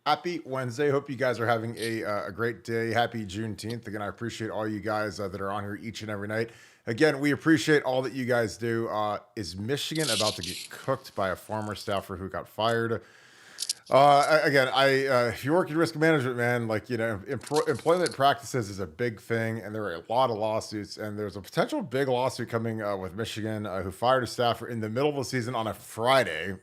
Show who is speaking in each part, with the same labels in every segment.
Speaker 1: Happy Wednesday. Hope you guys are having a great day. Happy Juneteenth. Again, I appreciate all you guys that are on here each and every night. Again, we appreciate all that you guys do. Is Michigan about to get cooked by a former staffer who got fired? Again, if you work in risk management, man, like employment practices is a big thing, and there are a lot of lawsuits, and there's a potential big lawsuit coming with Michigan, who fired a staffer in the middle of the season on a Friday,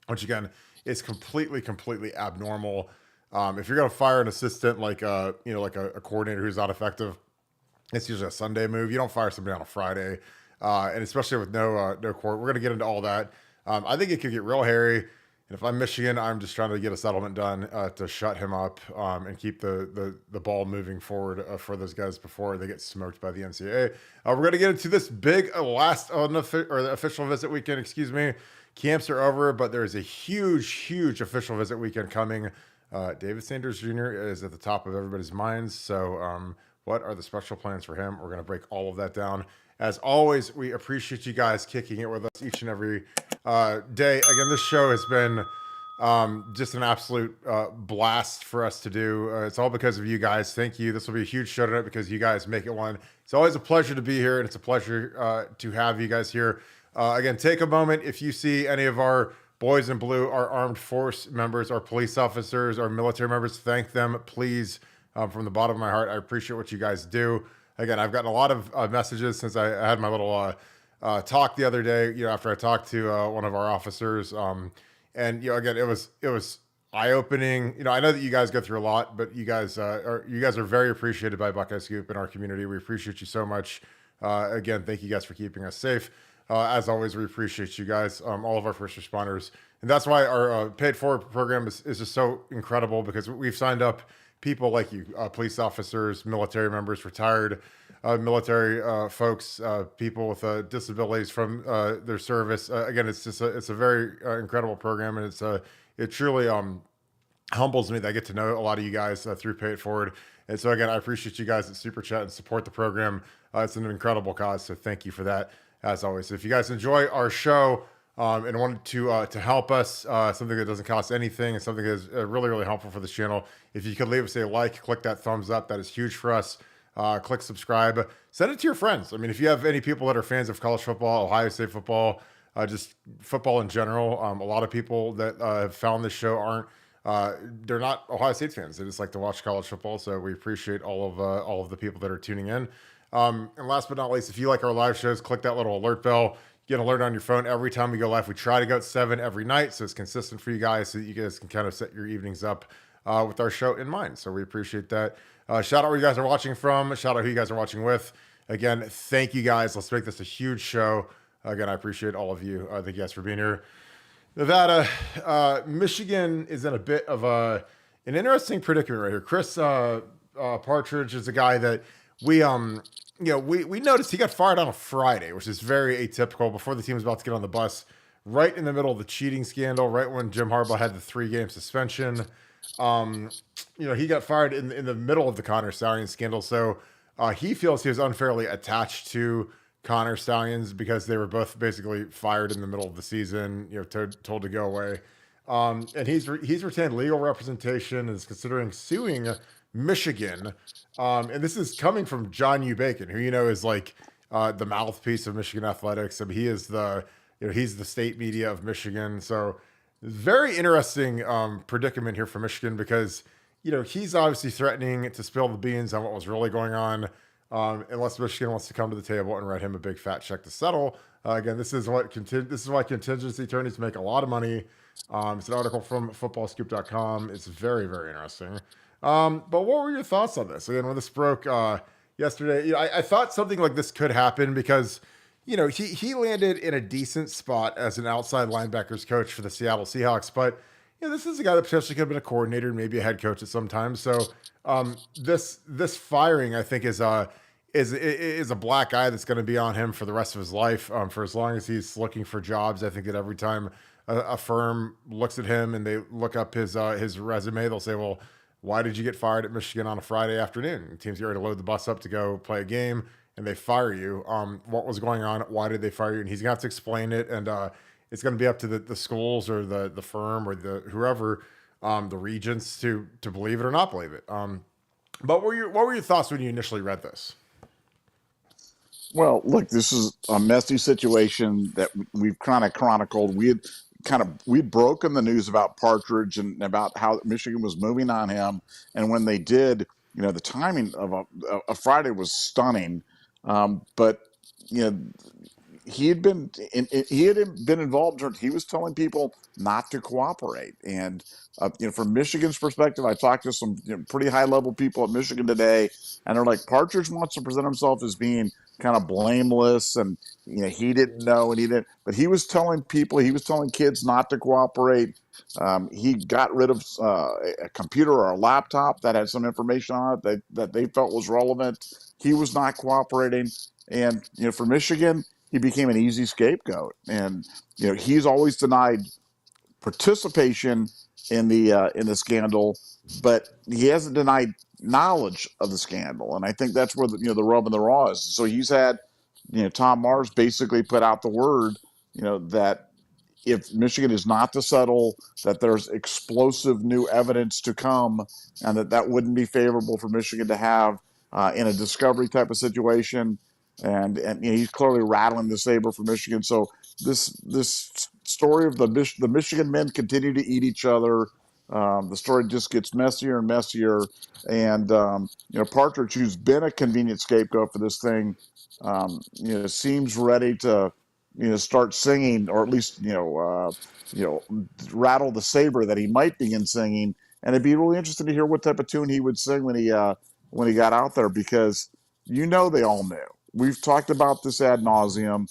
Speaker 1: which again is completely abnormal. If you're gonna fire an assistant like a coordinator who's not effective, it's usually a Sunday move. You don't fire somebody on a Friday, and especially with no court. We're gonna get into all that. I think it could get real hairy. And if I'm Michigan, I'm just trying to get a settlement done to shut him up and keep the ball moving forward for those guys before they get smoked by the NCAA. We're going to get into this big last official visit weekend. Excuse me. Camps are over, but there's a huge official visit weekend coming. David Sanders Jr. is at the top of everybody's minds. So what are the special plans for him? We're going to break all of that down. As always, we appreciate you guys kicking it with us each and every day. Again, this show has been just an absolute blast for us to do. It's all because of you guys. Thank you. This will be a huge show tonight because you guys make it one. It's always a pleasure to be here, and it's a pleasure to have you guys here. Again, take a moment if you see any of our boys in blue, our armed force members, our police officers, our military members, thank them, please, from the bottom of my heart. I appreciate what you guys do. Again, I've gotten a lot of messages since I had my little talk the other day, after I talked to one of our officers. And again, it was eye-opening. I know that you guys go through a lot, but you guys are very appreciated by Buckeye Scoop in our community. We appreciate you so much. Again, thank you guys for keeping us safe. As always, we appreciate you guys, all of our first responders. And that's why our paid forward program is just so incredible, because we've signed up people like you, police officers, military members, retired military folks, people with disabilities from their service. Again, it's a very incredible program, and it truly humbles me that I get to know a lot of you guys through Pay It Forward. And so again, I appreciate you guys that super chat and support the program. It's an incredible cause, so thank you for that. As always, so if you guys enjoy our show and wanted to help us, something that doesn't cost anything and something that is really helpful for this channel, if you could leave us a like, click that thumbs up, that is huge for us. Click subscribe, send it to your friends. I mean, if you have any people that are fans of college football, Ohio State football, just football in general, a lot of people that have found this show they're not Ohio State fans. They just like to watch college football. So we appreciate all of the people that are tuning in. And last but not least, if you like our live shows, click that little alert bell. Get an alert on your phone every time we go live. We try to go at 7 every night, so it's consistent for you guys, so that you guys can kind of set your evenings up with our show in mind. So we appreciate that. Shout out where you guys are watching from. Shout out who you guys are watching with. Again, thank you guys. Let's make this a huge show. Again, I appreciate all of you. Thank you guys for being here. Nevada, Michigan is in a bit of an interesting predicament right here. Chris Partridge is a guy that we noticed he got fired on a Friday, which is very atypical, before the team was about to get on the bus, right in the middle of the cheating scandal, right when Jim Harbaugh had the 3-game suspension. He got fired in the middle of the Connor Stallions scandal. So he feels he was unfairly attached to Connor Stallions because they were both basically fired in the middle of the season, told to go away. And he's retained legal representation and is considering suing Michigan. And this is coming from John U. Bacon, who is like the mouthpiece of Michigan athletics. I mean, he is he's the state media of Michigan. So very interesting predicament here for Michigan, because he's obviously threatening to spill the beans on what was really going on, unless Michigan wants to come to the table and write him a big fat check to settle. Again, this is why contingency attorneys make a lot of money. It's an article from footballscoop.com. It's very interesting. But what were your thoughts on this? Again, when this broke yesterday, I thought something like this could happen because, he landed in a decent spot as an outside linebackers coach for the Seattle Seahawks. But, this is a guy that potentially could have been a coordinator, maybe a head coach at some time. So this firing, I think, is a black eye that's going to be on him for the rest of his life, for as long as he's looking for jobs. I think that every time a firm looks at him and they look up his resume, they'll say, well, why did you get fired at Michigan on a Friday afternoon? The team's ready to load the bus up to go play a game, and they fire you. What was going on? Why did they fire you? And he's going to have to explain it. And it's going to be up to the schools or the firm or the whoever the regents to believe it or not believe it. But what were your thoughts when you initially read this?
Speaker 2: Well, look, this is a messy situation that we've kind of chronicled. We'd broken the news about Partridge and about how Michigan was moving on him, and when they did, the timing of a Friday was stunning. But you know, he had been involved. He was telling people not to cooperate, and from Michigan's perspective, I talked to some pretty high level people at Michigan today, and they're like, Partridge wants to present himself as being kind of blameless, and he didn't know, and he didn't, but he was telling people, he was telling kids not to cooperate. He got rid of a computer or a laptop that had some information on it that they felt was relevant. He was not cooperating, and for Michigan, he became an easy scapegoat. And he's always denied participation in the scandal, but he hasn't denied knowledge of the scandal. And I think that's where the rub and the raw is. So he's had Tom Mars basically put out the word that if Michigan is not to settle, that there's explosive new evidence to come, and that wouldn't be favorable for Michigan to have in a discovery type of situation. And he's clearly rattling the saber for Michigan. So this story of the Michigan men continue to eat each other. The story just gets messier and messier. And Partridge, who's been a convenient scapegoat for this thing, seems ready to start singing, or at least rattle the saber that he might begin singing. And it'd be really interesting to hear what type of tune he would sing when he got out there, because they all knew. We've talked about this ad nauseum.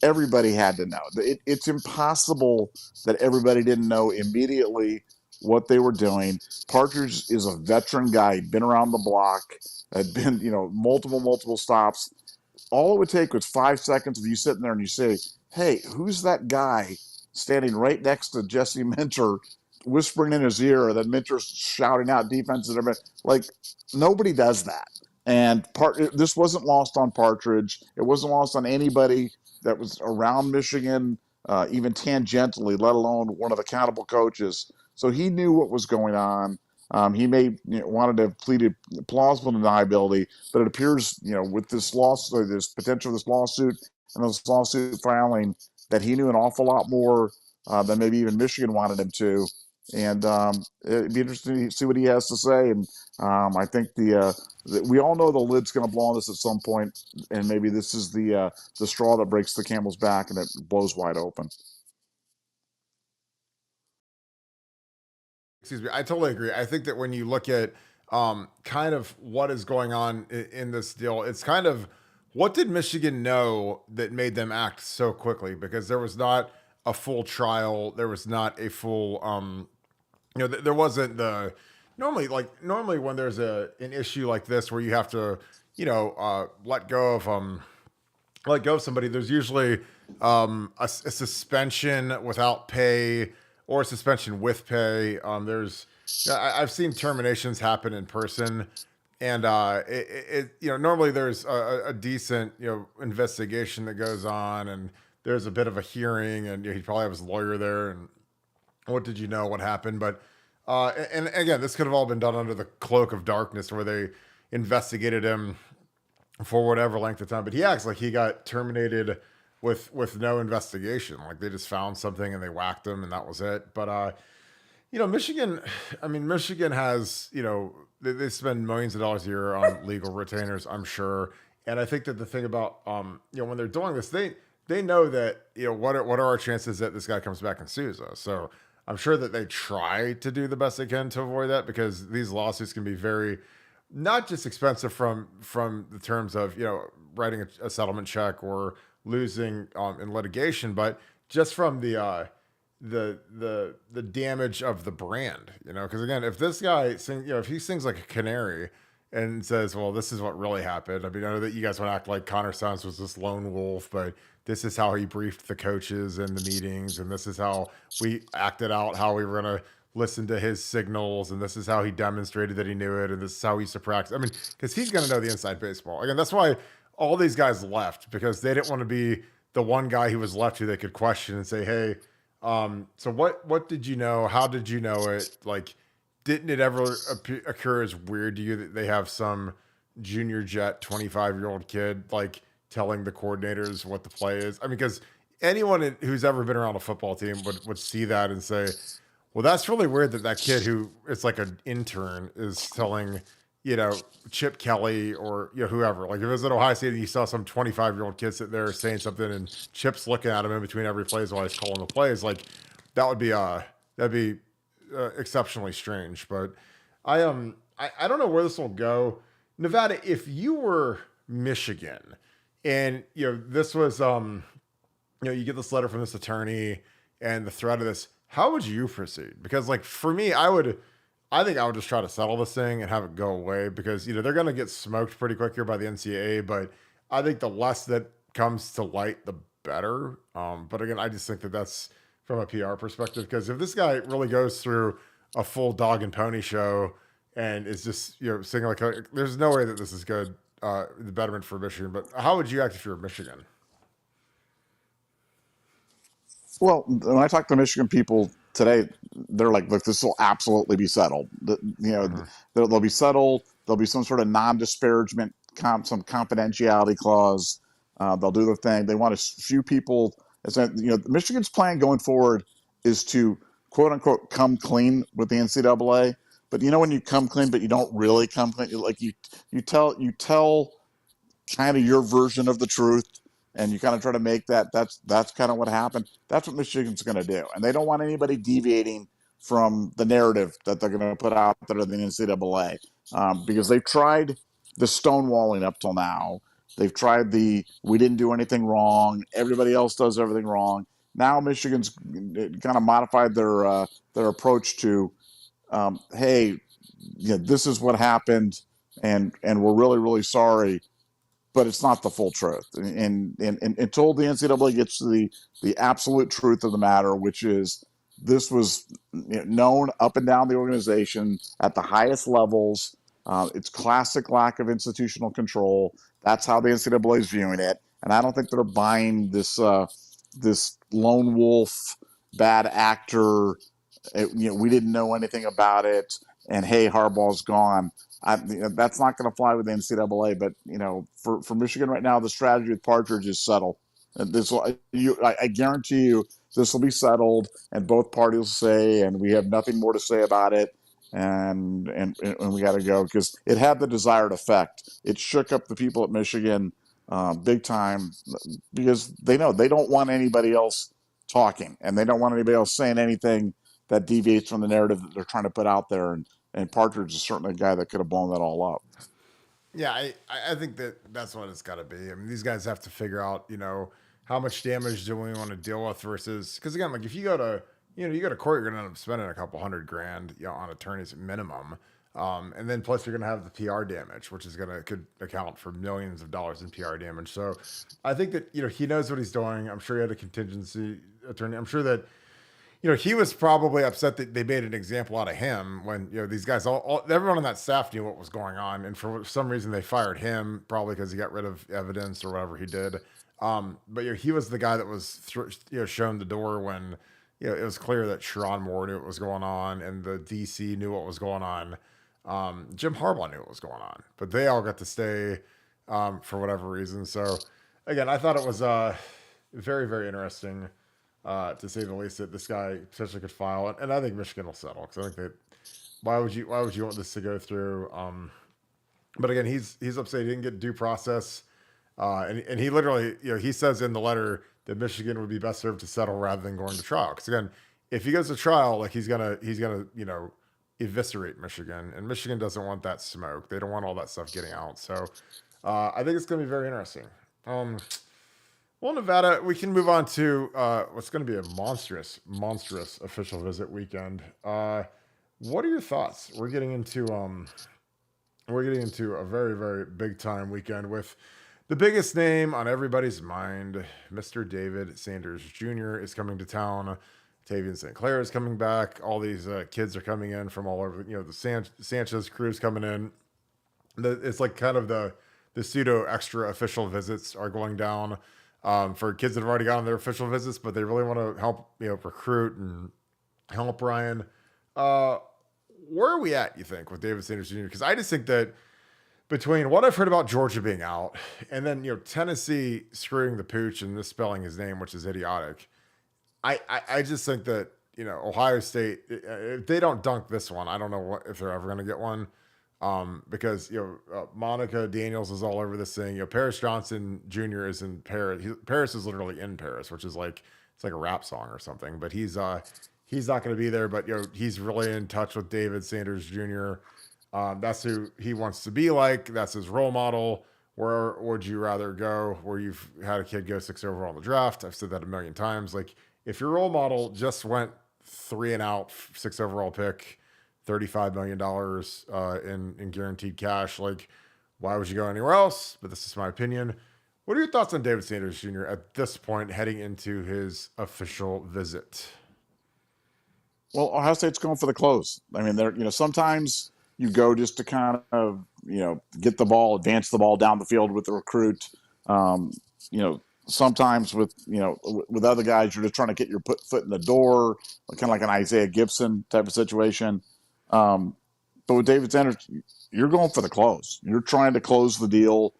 Speaker 2: Everybody had to know. It's impossible that everybody didn't know immediately what they were doing. Partridge is a veteran guy. He'd been around the block, had been, multiple stops. All it would take was 5 seconds of you sitting there and you say, hey, who's that guy standing right next to Jesse Minter, whispering in his ear, that Minter's shouting out defenses? Like, nobody does that. And this wasn't lost on Partridge. It wasn't lost on anybody that was around Michigan, even tangentially, let alone one of the accountable coaches. So he knew what was going on. He may wanted to have pleaded plausible deniability, but it appears, with this lawsuit, this potential of this lawsuit and this lawsuit filing, that he knew an awful lot more than maybe even Michigan wanted him to. And it'd be interesting to see what he has to say. And I think we all know the lid's going to blow on this at some point, and maybe this is the straw that breaks the camel's back and it blows wide open.
Speaker 1: Excuse me. I totally agree. I think that when you look at kind of what is going on in this deal, it's kind of, what did Michigan know that made them act so quickly? Because there was not a full trial. There was not a full, there wasn't the, normally when there's an issue like this where you have to, let go of somebody, there's usually a suspension without pay, or a suspension with pay. I've seen terminations happen in person, and normally there's a decent investigation that goes on, and there's a bit of a hearing, and he'd probably have his lawyer there, and what did you know, what happened, but and again, this could have all been done under the cloak of darkness, where they investigated him for whatever length of time, but he acts like he got terminated with no investigation. Like, they just found something and they whacked him and that was it. But Michigan, Michigan has, they spend millions of dollars a year on legal retainers, I'm sure. And I think that the thing about when they're doing this, they know that what are our chances that this guy comes back and sues us. So I'm sure that they try to do the best they can to avoid that, because these lawsuits can be very, not just expensive from the terms of writing a settlement check or losing in litigation, but just from the damage of the brand, because again, if this guy if he sings like a canary and says, well, this is what really happened. I mean, I know that you guys want to act like Connor Sons was this lone wolf, but this is how he briefed the coaches in the meetings, and this is how we acted out how we were going to listen to his signals, and this is how he demonstrated that he knew it, and this is how he used to practice. I mean, because he's going to know the inside baseball. Again, that's why all these guys left, because they didn't want to be the one guy who was left who they could question and say, hey, So what did you know? How did you know it? Like, didn't it ever occur as weird to you that they have some junior jet 25-year-old kid like telling the coordinators what the play is? I mean, because anyone who's ever been around a football team would see that and say, well, that's really weird that that kid who is like an intern is telling, Chip Kelly or whoever. Like if it was at Ohio State and you saw some 25-year-old kid sit there saying something and Chip's looking at him in between every plays while he's calling the plays, like that would be that'd be exceptionally strange. But I don't know where this will go. Nevada, if you were Michigan and this was you get this letter from this attorney and the threat of this, how would you proceed? Because like for me, I think I would just try to settle this thing and have it go away because they're going to get smoked pretty quick here by the NCAA. But I think the less that comes to light, the better. But again, I just think that that's from a PR perspective because if this guy really goes through a full dog and pony show and is just singing like there's no way that this is good. The betterment for Michigan. But how would you act if you're Michigan?
Speaker 2: Well, when I talk to Michigan people today, they're like, "Look, this will absolutely be settled.
Speaker 1: Mm-hmm.
Speaker 2: They'll be settled. There'll be some sort of non-disparagement, some confidentiality clause. They'll do their thing. They want a few people. Michigan's plan going forward is to quote unquote come clean with the NCAA. But when you come clean, but you don't really come clean, like you tell kind of your version of the truth and you kind of try to make that's kind of what happened. That's what Michigan's going to do, and they don't want anybody deviating from the narrative that they're going to put out there in the NCAA because they've tried the stonewalling up till now. They've tried the we didn't do anything wrong, everybody else does everything wrong. Now Michigan's kind of modified their approach to hey, this is what happened, and we're really really sorry, but it's not the full truth. And until the NCAA gets to the absolute truth of the matter, which is this was known up and down the organization at the highest levels. It's classic lack of institutional control. That's how the NCAA is viewing it, and I don't think they're buying this lone wolf, bad actor. We didn't know anything about it, and hey, Harbaugh's gone. That's not going to fly with the NCAA. But for Michigan right now, the strategy with Partridge is settle. And I guarantee you, this will be settled, and both parties will say, and we have nothing more to say about it, and we got to go because it had the desired effect. It shook up the people at Michigan big time because they know they don't want anybody else talking, and they don't want anybody else saying anything that deviates from the narrative that they're trying to put out there. And Partridge is certainly a guy that could have blown that all up.
Speaker 1: Yeah, I think that's what it's got to be. I mean, these guys have to figure out, how much damage do we want to deal with versus because again, like if you go to you go to court, you're gonna end up spending a couple $100,000 on attorneys at minimum, and then plus you're gonna have the PR damage, which is could account for millions of dollars in PR damage. So I think that he knows what he's doing. I'm sure he had a contingency attorney. I'm sure that he was probably upset that they made an example out of him when, these guys, everyone on that staff knew what was going on. And for some reason they fired him, probably because he got rid of evidence or whatever he did. But he was the guy that was, shown the door when, it was clear that Sharon Moore knew what was going on and the DC knew what was going on. Jim Harbaugh knew what was going on, but they all got to stay for whatever reason. So again, I thought it was very, very interesting. To say the least, that this guy potentially could file, and I think Michigan will settle because I think that why would you want this to go through? But again, he's upset he didn't get due process, and he literally he says in the letter that Michigan would be best served to settle rather than going to trial. Because again, if he goes to trial, like he's gonna eviscerate Michigan, and Michigan doesn't want that smoke. They don't want all that stuff getting out. So I think it's gonna be very interesting. Well, Nevada, we can move on to what's going to be a monstrous official visit weekend. What are your thoughts? We're getting into a very, very big time weekend with the biggest name on everybody's mind. Mr. David Sanders Jr. is coming to town. Tavian St. Clair is coming back. All these kids are coming in from all over. The Sanchez crew's coming in. It's like kind of the pseudo extra official visits are going down. for kids that have already gotten their official visits, but they really want to help, recruit and help Ryan. Where are we at, you think, with David Sanders Jr.? Because I just think that between what I've heard about Georgia being out and then, Tennessee screwing the pooch and misspelling his name, which is idiotic, I just think that, Ohio State, if they don't dunk this one, I don't know if they're ever going to get one. Because, Monica Daniels is all over this thing. Paris Johnson Jr. is in Paris. Paris is literally in Paris, which is like, it's like a rap song or something, but he's not going to be there, but, he's really in touch with David Sanders Jr. That's who he wants to be like. That's his role model. Where would you rather go? Where you've had a kid go 6 overall in the draft? I've said that a million times. Like, if your role model just went 3 and out, 6 overall pick, $35 million in guaranteed cash, like, why would you go anywhere else? But this is my opinion. What are your thoughts on David Sanders Jr. at this point, heading into his official visit?
Speaker 2: Well, Ohio State's going for the close. I mean, sometimes you go just to kind of, get the ball, advance the ball down the field with the recruit. Sometimes with other guys, you're just trying to get your foot in the door, kind of like an Isaiah Gibson type of situation. But with David Sanders, you're going for the close. You're trying to close the deal.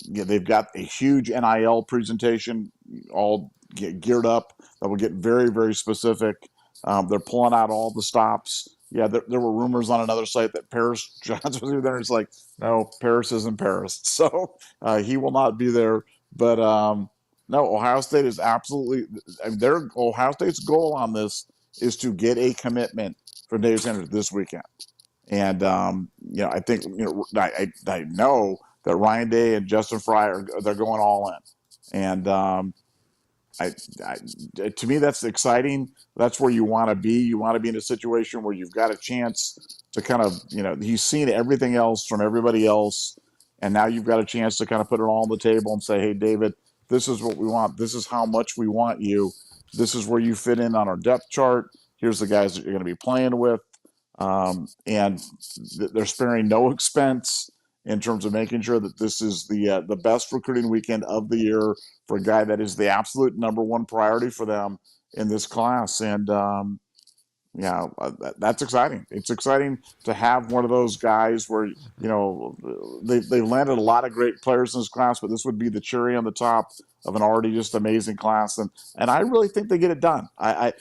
Speaker 2: They've got a huge NIL presentation all geared up that will get very, very specific. They're pulling out all the stops. Yeah, there were rumors on another site that Paris Johnson was there. It's like, no, Paris isn't Paris. So he will not be there. But no, Ohio State is absolutely – Ohio State's goal on this is to get a commitment from David Sanders this weekend. And, I think I know that Ryan Day and Justin Fry they're going all in. And to me, that's exciting. That's where you want to be. You want to be in a situation where you've got a chance to kind of, he's seen everything else from everybody else. And now you've got a chance to kind of put it all on the table and say, hey, David, this is what we want. This is how much we want you. This is where you fit in on our depth chart. Here's the guys that you're going to be playing with. And they're sparing no expense in terms of making sure that this is the best recruiting weekend of the year for a guy that is the absolute number one priority for them in this class. And that's exciting. It's exciting to have one of those guys where, they landed a lot of great players in this class, but this would be the cherry on the top of an already just amazing class. And I really think they get it done. I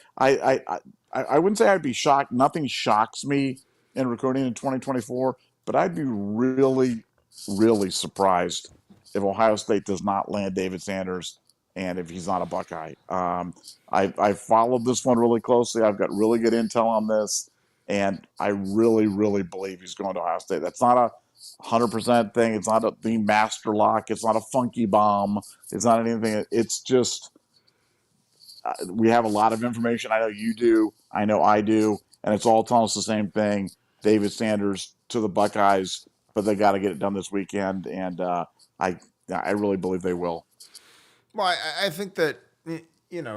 Speaker 2: wouldn't say I'd be shocked. Nothing shocks me in recruiting in 2024, but I'd be really, really surprised if Ohio State does not land David Sanders and if he's not a Buckeye. I followed this one really closely. I've got really good intel on this, and I really, really believe he's going to Ohio State. That's not a 100% thing. It's not the master lock. It's not a funky bomb. It's not anything. It's just we have a lot of information. I know you do. I know I do. And it's all telling us the same thing. David Sanders to the Buckeyes, but they got to get it done this weekend, and I really believe they will.
Speaker 1: Well, I think that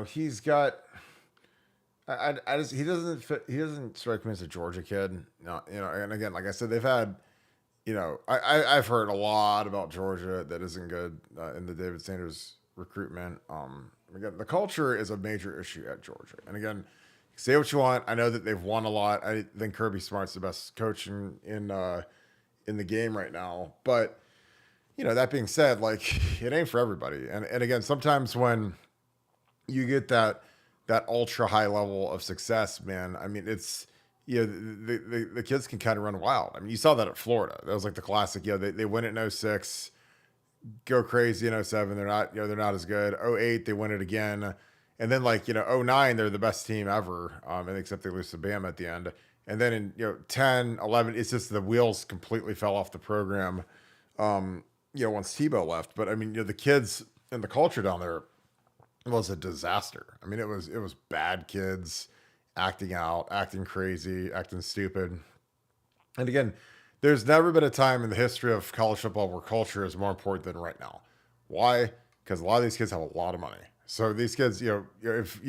Speaker 1: he's got. He doesn't fit. He doesn't strike me as a Georgia kid. No, and again, like I said, they've had. I've heard a lot about Georgia that isn't good in the David Sanders recruitment. Again, the culture is a major issue at Georgia, and again, say what you want. I know that they've won a lot. I think Kirby Smart's the best coach in the game right now, but. That being said, like, it ain't for everybody. And again, sometimes when you get that ultra high level of success, man, I mean, it's, the kids can kind of run wild. I mean, you saw that at Florida. That was like the classic, they win it in 06, go crazy in 07. They're not as good. 08, they win it again. And then 09, they're the best team ever. And except they lose to Bama at the end. And then in, 10, 11, it's just the wheels completely fell off the program. Once Tebow left, but I mean, the kids and the culture down there was a disaster. I mean, it was bad kids acting out, acting crazy, acting stupid. And again, there's never been a time in the history of college football where culture is more important than right now. Why? Because a lot of these kids have a lot of money. So these kids, if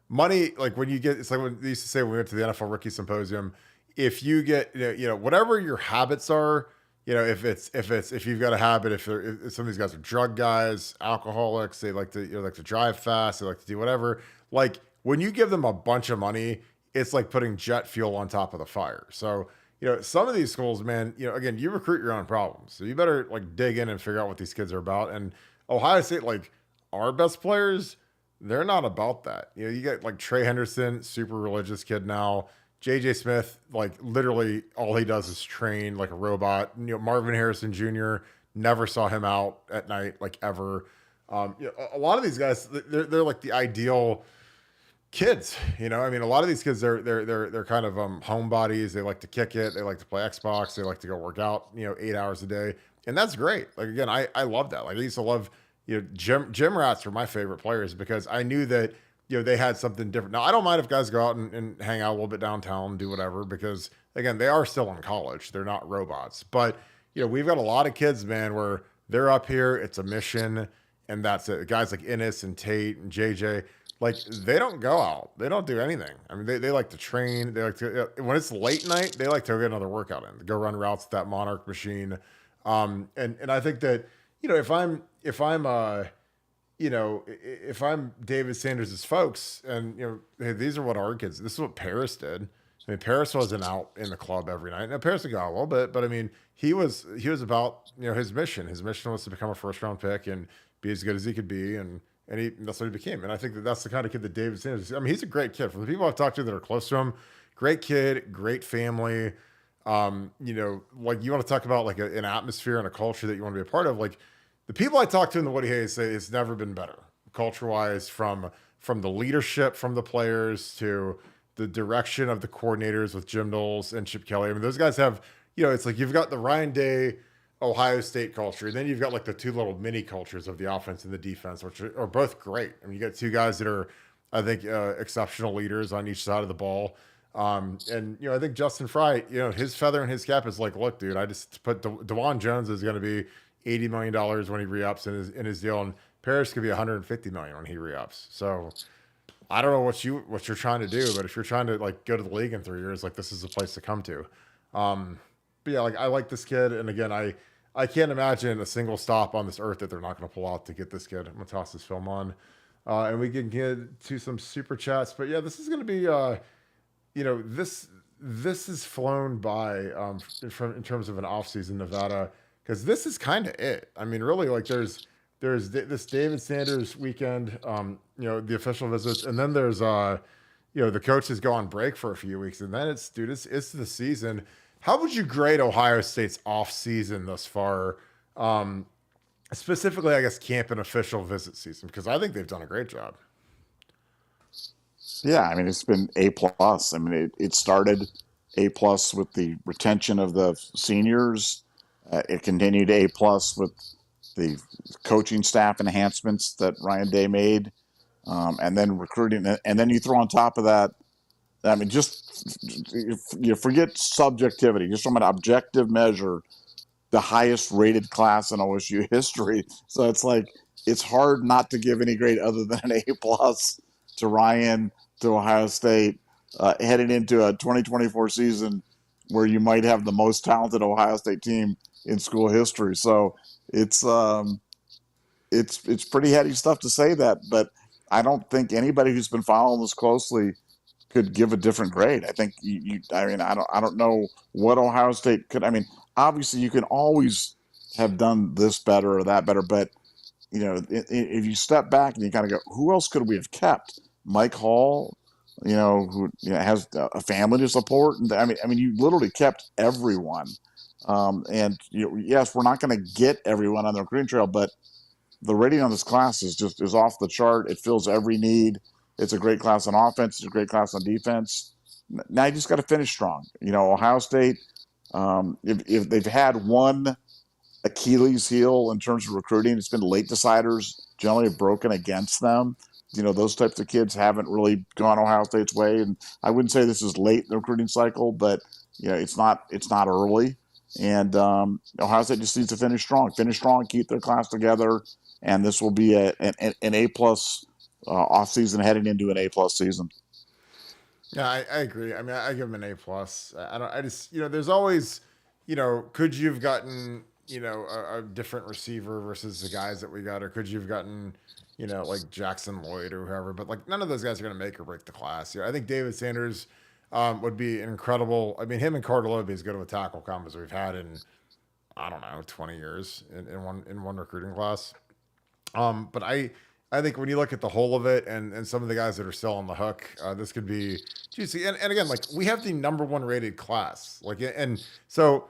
Speaker 1: money, like when you get, it's like when they used to say when we went to the NFL Rookie Symposium, if you get, whatever your habits are, if you've got a habit, if some of these guys are drug guys, alcoholics, they like to like to drive fast, they like to do whatever. Like when you give them a bunch of money, it's like putting jet fuel on top of the fire. So some of these schools, man, again, you recruit your own problems, so you better like dig in and figure out what these kids are about. And Ohio State, like our best players, they're not about that. You get like Trey Henderson, super religious kid now. JJ Smith, like literally all he does is train like a robot. Marvin Harrison Jr. never saw him out at night like ever. A lot of these guys, they're like the ideal kids. I mean, a lot of these kids, they're kind of homebodies. They like to kick it. They like to play Xbox. They like to go work out. 8 hours a day, and that's great. Like again, I love that. Like I used to love gym rats were my favorite players because I knew that they had something different. Now I don't mind if guys go out and hang out a little bit downtown, do whatever, because again they are still in college. They're not robots, but we've got a lot of kids, man, where they're up here. It's a mission, and that's it. Guys like Ennis and Tate and JJ. Like they don't go out. They don't do anything. I mean, they like to train. They like to when it's late night. They like to get another workout in. Go run routes with that Monarch machine. And I think that if I'm David Sanders' folks, and hey, these are what our kids. This is what Paris did. I mean, Paris wasn't out in the club every night. Now Paris got a little bit, but I mean, he was about his mission. His mission was to become a first round pick and be as good as he could be, and that's what he became. And I think that's the kind of kid that David Sanders is. I mean, he's a great kid. From the people I've talked to that are close to him, great kid, great family. Like you want to talk about like an atmosphere and a culture that you want to be a part of. Like the people I talk to in the Woody Hayes say it's never been better culture wise from the leadership, from the players to the direction of the coordinators with Jim Knowles and Chip Kelly. I mean, those guys have, it's like you've got the Ryan Day Ohio State culture, and then you've got like the two little mini cultures of the offense and the defense, which are both great. I mean, you got two guys that are, I think, exceptional leaders on each side of the ball. And I think Justin Fry, his feather in his cap is like, look, dude, I just put DeJuan Jones is going to be $80 million when he re-ups in his deal, and Paris could be $150 million when he re-ups. So I don't know what you're trying to do, but if you're trying to like go to the league in 3 years, like this is a place to come to. But yeah, like I like this kid, and again, I can't imagine a single stop on this earth that they're not going to pull out to get this kid. I'm gonna toss this film on, and we can get to some super chats. But yeah, this is going to be, this is flown by in terms of an off season Nevada, because this is kind of it. I mean, really, like there's this David Sanders weekend, the official visits, and then there's the coaches go on break for a few weeks, and then it's the season. How would you grade Ohio State's off season thus far? Specifically, I guess camp and official visit season, because I think they've done a great job.
Speaker 2: Yeah, I mean it's been A plus. I mean it started A plus with the retention of the seniors. It continued A plus with the coaching staff enhancements that Ryan Day made, and then recruiting. And then you throw on top of that, I mean, just you forget subjectivity. Just from an objective measure, the highest rated class in OSU history. So it's like it's hard not to give any grade other than an A plus to Ryan, to Ohio State, heading into a 2024 season where you might have the most talented Ohio State team in school history. So it's pretty heady stuff to say that, but I don't think anybody who's been following this closely could give a different grade. I think I mean, I don't know what Ohio State could. I mean, obviously you can always have done this better or that better, but if you step back and you kind of go, who else could we have kept? Mike Hall, who has a family to support. And I mean, you literally kept everyone. And yes, we're not going to get everyone on the recruiting trail, but the rating on this class is off the chart. It fills every need. It's a great class on offense. It's a great class on defense. Now you just got to finish strong. Ohio State, if they've had one Achilles heel in terms of recruiting, it's been late deciders generally have broken against them. Those types of kids haven't really gone Ohio State's way. And I wouldn't say this is late in the recruiting cycle, but it's not early. And Ohio State just needs to finish strong, keep their class together, and this will be an A plus off season heading into an A plus season.
Speaker 1: Yeah, I agree. I mean, I give them an A plus. I just there's always could you have gotten, a different receiver versus the guys that we got, or could you have gotten, like Jackson Lloyd or whoever? But like none of those guys are going to make or break the class. I think David Sanders would be an incredible. I mean, him and Carter would be as good of a tackle combo as we've had in I don't know 20 years in one recruiting class. But I think when you look at the whole of it and some of the guys that are still on the hook, this could be juicy. And again, like we have the number one rated class, like and so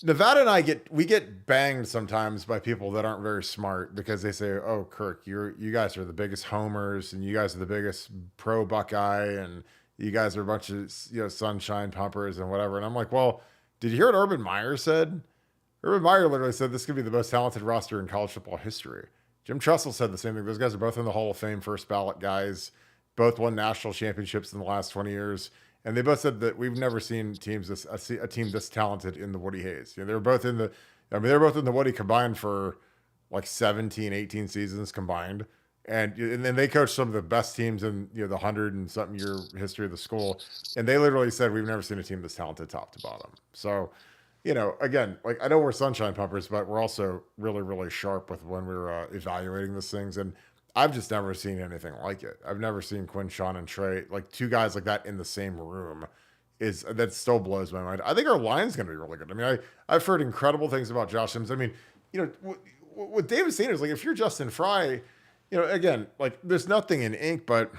Speaker 1: Nevada and I get banged sometimes by people that aren't very smart because they say, "Oh, Kirk, you guys are the biggest homers and you guys are the biggest pro Buckeye and you guys are a bunch of sunshine pumpers and whatever." And I'm like, "Well, did you hear what Urban Meyer said? Urban Meyer literally said this could be the most talented roster in college football history." Jim Tressel said the same thing. Those guys are both in the Hall of Fame, first ballot guys. Both won national championships in the last 20 years. And they both said that we've never seen a team this talented in the Woody Hayes. They were both in they were both in the Woody combined for like 17, 18 seasons combined. And then they coached some of the best teams in the 100 and something year history of the school. And they literally said we've never seen a team this talented top to bottom. So again, like I know we're sunshine pumpers, but we're also really, really sharp with when we're evaluating these things. And I've just never seen anything like it. I've never seen Quinn, Sean, and Trey, like two guys like that in the same room. That still blows my mind. I think our line's going to be really good. I mean, I've heard incredible things about Josh Sims. I mean, with David Sanders, like if you're Justin Fry, again, like there's nothing in ink, but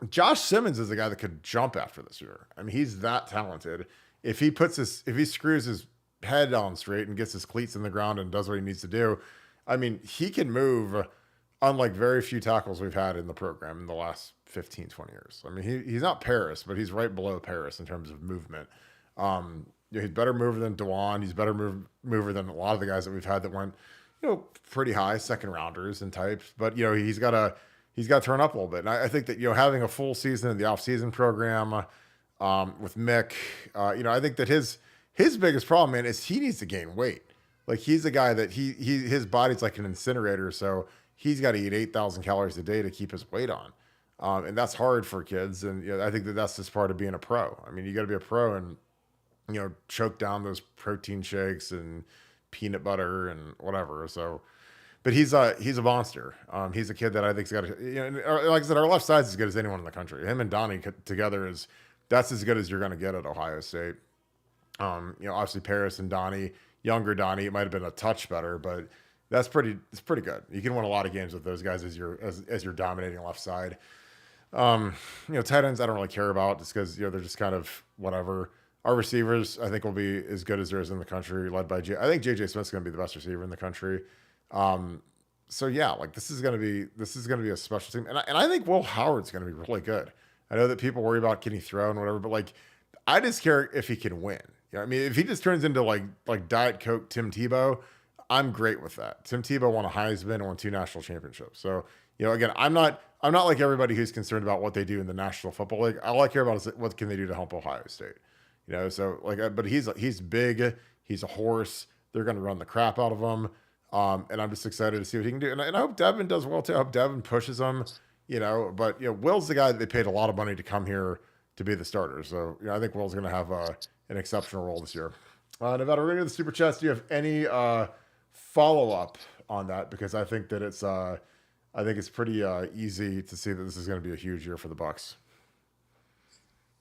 Speaker 1: Josh Simmons is a guy that could jump after this year. I mean, he's that talented. If he screws his head on straight and gets his cleats in the ground and does what he needs to do, I mean, he can move unlike very few tackles we've had in the program in the last 15, 20 years. I mean, he's not Paris, but he's right below Paris in terms of movement. He's better mover than Dewan. He's better mover than a lot of the guys that we've had that went, pretty high second rounders and types. But, he's got to turn up a little bit. And I think that, having a full season in the off-season program with Mick, I think that his biggest problem, man, is he needs to gain weight. Like he's a guy that his body's like an incinerator. So he's got to eat 8,000 calories a day to keep his weight on. And that's hard for kids. And I think that that's just part of being a pro. I mean, you got to be a pro and, choke down those protein shakes and peanut butter and whatever. So, but he's a monster. He's a kid that I think's got to, like I said, our left side's as good as anyone in the country. Him and Donnie together that's as good as you're going to get at Ohio State. Obviously Paris and Donnie, younger Donnie, it might've been a touch better, but it's pretty good. You can win a lot of games with those guys as your dominating left side. Tight ends I don't really care about just because they're just kind of whatever. Our receivers I think will be as good as there is in the country, led by I think JJ Smith's going to be the best receiver in the country. So yeah, like this is going to be a special team, and I think Will Howard's going to be really good. I know that people worry about can he throw and whatever, but like I just care if he can win. I mean, if he just turns into like Diet Coke Tim Tebow, I'm great with that. Tim Tebow won a Heisman and won 2 national championships. So, again, I'm not like everybody who's concerned about what they do in the National Football League. All I care about is what can they do to help Ohio State. So like, but he's big. He's a horse. They're going to run the crap out of him. And I'm just excited to see what he can do. And I hope Devin does well too. I hope Devin pushes him, but Will's the guy that they paid a lot of money to come here to be the starter. So, I think Will's going to have an exceptional role this year. Nevada, we're going to do the super chats. Do you have any follow-up on that? Because I think that it's pretty easy to see that this is going to be a huge year for the Bucks.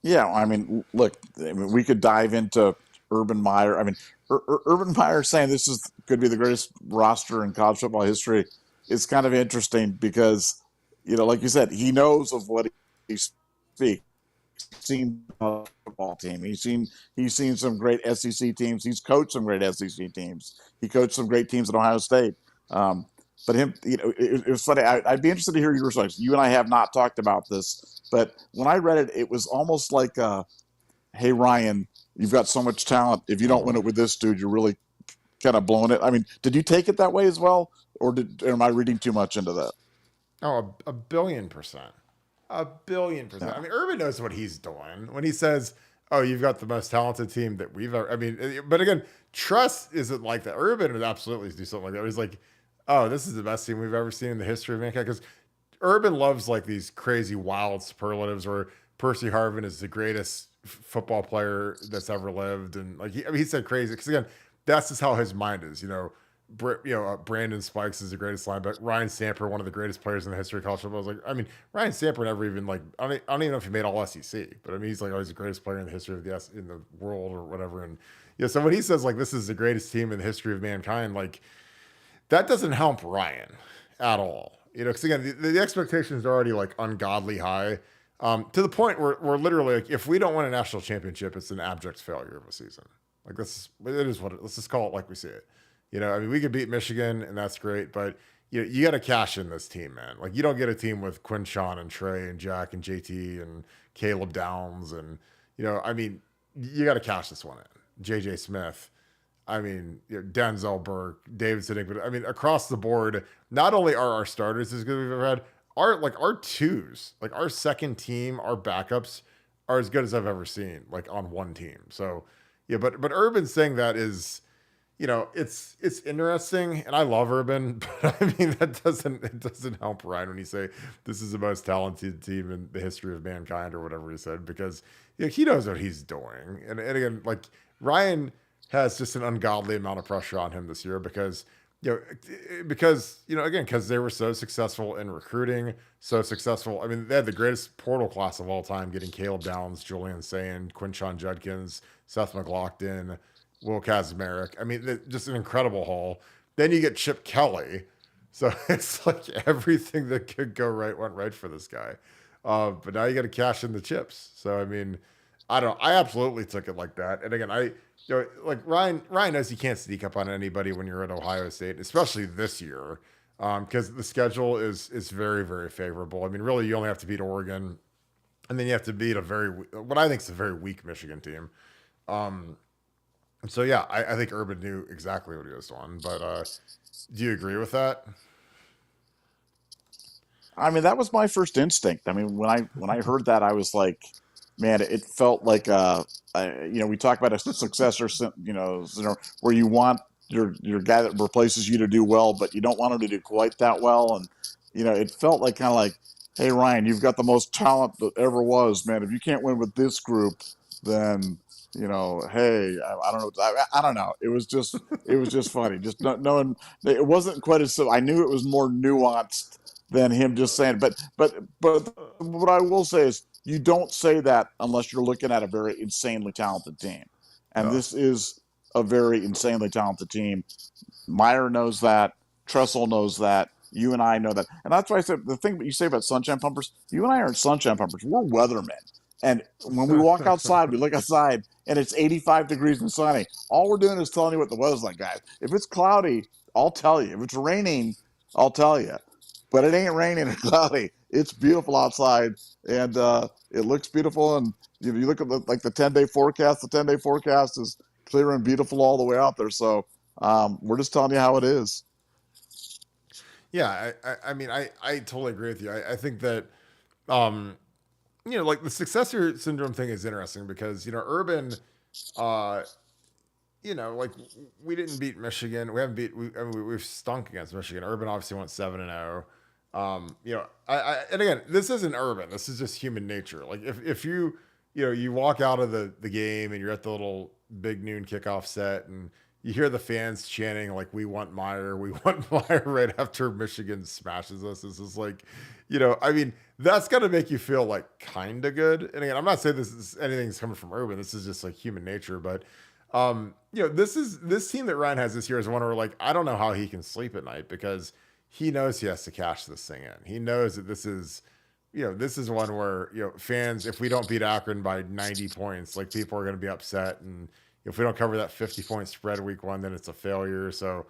Speaker 2: Yeah, I mean, look, we could dive into Urban Meyer. I mean, Urban Meyer saying this could be the greatest roster in college football history is kind of interesting because, like you said, he knows of what he speaks. He's seen a football team. He's seen some great SEC teams. He's coached some great SEC teams. He coached some great teams at Ohio State. But him, it was funny. I'd be interested to hear your response. You and I have not talked about this, but when I read it, it was almost like, "Hey Ryan, you've got so much talent. If you don't win it with this dude, you're really kind of blowing it." I mean, did you take it that way as well, or am I reading too much into that?
Speaker 1: Oh, a billion percent. A billion percent. Yeah. I mean, Urban knows what he's doing when he says, "Oh, you've got the most talented team that we've ever." I mean, but again, trust isn't like that. Urban would absolutely do something like that. He's like, "Oh, this is the best team we've ever seen in the history of mankind." Because Urban loves like these crazy, wild superlatives where Percy Harvin is the greatest football player that's ever lived. And like he said crazy because again, that's just how his mind is. Brandon Spikes is the greatest linebacker. Ryan Samper, one of the greatest players in the history of college football. I was like, I mean, Ryan Samper never even like I don't even know if he made all SEC, but I mean, he's like always the greatest player in the history of in the world or whatever. And so when he says like this is the greatest team in the history of mankind, like that doesn't help Ryan at all. Because again, the expectations are already like ungodly high. To the point where literally, like, if we don't win a national championship, it's an abject failure of a season. Like it is what let's just call it like we see it. I mean, we could beat Michigan and that's great, but you got to cash in this team, man. Like you don't get a team with Quinshawn and Trey and Jack and JT and Caleb Downs and I mean, you got to cash this one in. JJ Smith. I mean, Denzel Burke, David Siddick, but I mean, across the board, not only are our starters as good as we've ever had, our twos, like our second team, our backups are as good as I've ever seen, like on one team. So yeah, but Urban saying that is, it's interesting, and I love Urban, but I mean it doesn't help Ryan when you say this is the most talented team in the history of mankind or whatever he said, because he knows what he's doing, and again, like Ryan has just an ungodly amount of pressure on him this year because again, because they were so successful in recruiting, so successful. I mean, they had the greatest portal class of all time, getting Caleb Downs, Julian Sand, Quinshawn Judkins, Seth McLaughlin, Will Kazmarek. I mean, just an incredible haul. Then you get Chip Kelly. So it's like everything that could go right went right for this guy. But now you got to cash in the chips. So, I mean, I don't know. I absolutely took it like that. And again, like Ryan knows he can't sneak up on anybody when you're at Ohio State, especially this year, because the schedule is very, very favorable. I mean, really, you only have to beat Oregon, and then you have to beat what I think is a very weak Michigan team. So yeah, I think Urban knew exactly what he was doing. But do you agree with that?
Speaker 2: I mean, that was my first instinct. I mean, when I heard that, I was like, man, it felt like we talk about a successor, where you want your guy that replaces you to do well, but you don't want him to do quite that well, and it felt like kind of like, hey Ryan, you've got the most talent that ever was, man. If you can't win with this group, then hey, I don't know. I don't know. It was just funny. Just not knowing it wasn't quite as so. I knew it was more nuanced than him just saying. But what I will say is, you don't say that unless you're looking at a very insanely talented team, and this is a very insanely talented team. Meyer knows that. Tressel knows that. You and I know that, and that's why I said the thing that you say about sunshine pumpers. You and I aren't sunshine pumpers. We're weathermen. And when we walk outside, we look outside, and it's 85 degrees and sunny. All we're doing is telling you what the weather's like, guys. If it's cloudy, I'll tell you. If it's raining, I'll tell you. But it ain't raining or cloudy. It's beautiful outside, and it looks beautiful. And you look at the 10-day forecast. The 10-day forecast is clear and beautiful all the way out there. So we're just telling you how it is.
Speaker 1: Yeah, I mean, I totally agree with you. I think that like the successor syndrome thing is interesting because, Urban, like we didn't beat Michigan. We haven't we've stunk against Michigan. Urban obviously went 7-0. And again, this isn't Urban. This is just human nature. Like if you, you walk out of the game and you're at the little big noon kickoff set and you hear the fans chanting like we want Meyer right after Michigan smashes us. This is like, I mean, that's got to make you feel like kind of good. And again, I'm not saying anything's coming from Urban. This is just like human nature. But, this team that Ryan has this year is one where like, I don't know how he can sleep at night because he knows he has to cash this thing in. He knows that this is one where, fans, if we don't beat Akron by 90 points, like people are going to be upset. And if we don't cover that 50-point spread week 1, then it's a failure. So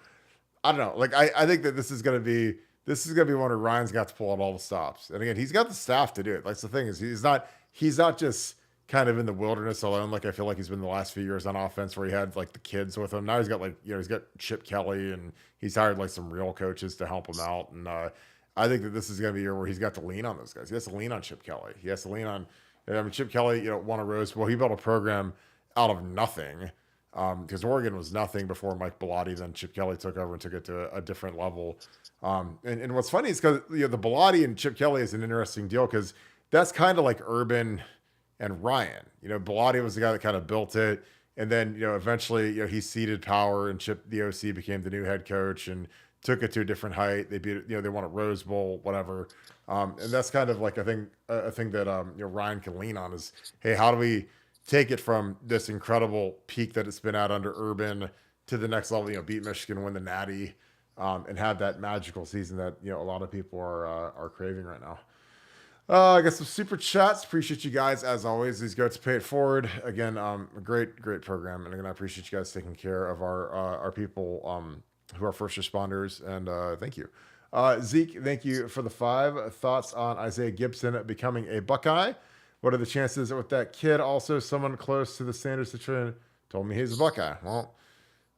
Speaker 1: I don't know. Like, I think that this is going to be one where Ryan's got to pull out all the stops. And again, he's got the staff to do it. Like, the thing is, he's not just kind of in the wilderness alone. Like I feel like he's been the last few years on offense where he had like the kids with him. Now he's got he's got Chip Kelly and he's hired like some real coaches to help him out. And I think that this is going to be a year where he's got to lean on those guys. He has to lean on Chip Kelly. He has to lean on, Chip Kelly, won a Rose Bowl. He built a program out of nothing. Because Oregon was nothing before Mike Bellotti, then Chip Kelly took over and took it to a different level. And what's funny is because the Bellotti and Chip Kelly is an interesting deal because that's kind of like Urban and Ryan. Bellotti was the guy that kind of built it. And then, eventually, he ceded power and Chip, the OC, became the new head coach and took it to a different height. They beat, they won a Rose Bowl, whatever. And that's kind of like a thing that Ryan can lean on is, hey, how do we take it from this incredible peak that it's been at under Urban to the next level? Beat Michigan, win the Natty, and have that magical season that a lot of people are craving right now. I got some super chats. Appreciate you guys as always. These goats pay it forward again. A great program, and again, I appreciate you guys taking care of our people who are first responders, and thank you. Zeke, thank you for the 5 thoughts on Isaiah Gibson becoming a Buckeye. What are the chances with that kid? Also, someone close to the Sanders situation told me he's a Buckeye. Well,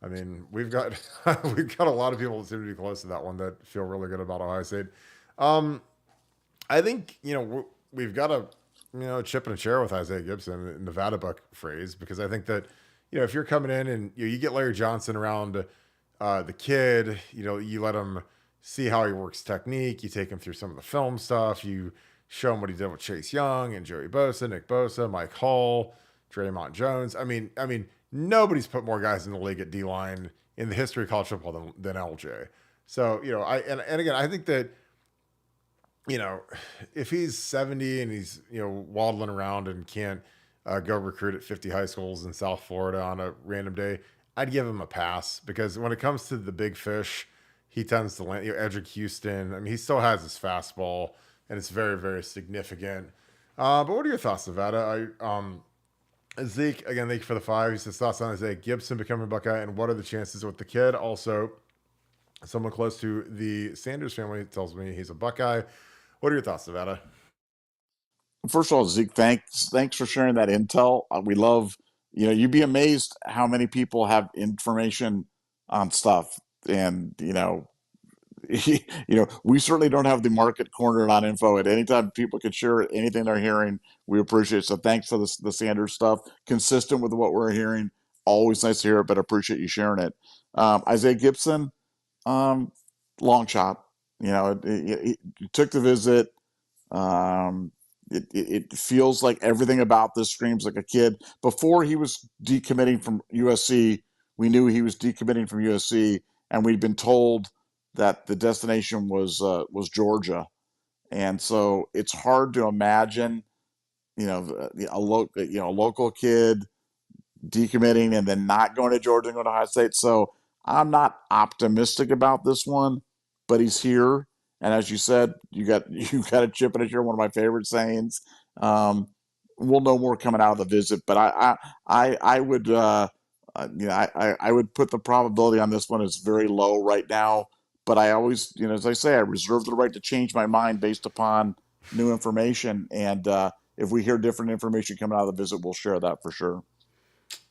Speaker 1: I mean, we've got we've got a lot of people that seem to be close to that one that feel really good about Ohio State. I think we've got a chip and a chair with Isaiah Gibson, in Nevadabuck phrase, because I think that if you're coming in and you get Larry Johnson around the kid, you let him see how he works technique, you take him through some of the film stuff, you show him what he did with Chase Young and Joey Bosa, Nick Bosa, Mike Hall, Draymond Jones. I mean, nobody's put more guys in the league at D line in the history of college football than LJ. So and again, I think that. If he's 70 and he's, waddling around and can't go recruit at 50 high schools in South Florida on a random day, I'd give him a pass, because when it comes to the big fish, he tends to land, Edric Houston. I mean, he still has his fastball and it's very, very significant. But what are your thoughts, Nevada? Zeke, again, thank you for the 5. He says thoughts on Isaiah Gibson becoming Buckeye and what are the chances with the kid? Also, someone close to the Sanders family tells me he's a Buckeye. What are your thoughts, Nevada?
Speaker 2: First of all, Zeke, thanks for sharing that intel. We love, you'd be amazed how many people have information on stuff, and we certainly don't have the market cornered on info. At any time, people can share anything they're hearing. We appreciate it. So thanks for the Sanders stuff, consistent with what we're hearing. Always nice to hear it, but appreciate you sharing it. Isaiah Gibson, long shot. It took the visit. It feels like everything about this screams like a kid. Before he was decommitting from USC, we knew he was decommitting from USC, and we'd been told that the destination was Georgia, and so it's hard to imagine, a local kid decommitting and then not going to Georgia and going to Ohio State. So I'm not optimistic about this one, but he's here. And as you said, you got a chip and a chair, one of my favorite sayings. We'll know more coming out of the visit, but I would I would put the probability on this one as very low right now. But I always, as I say, I reserve the right to change my mind based upon new information. And if we hear different information coming out of the visit, we'll share that for sure.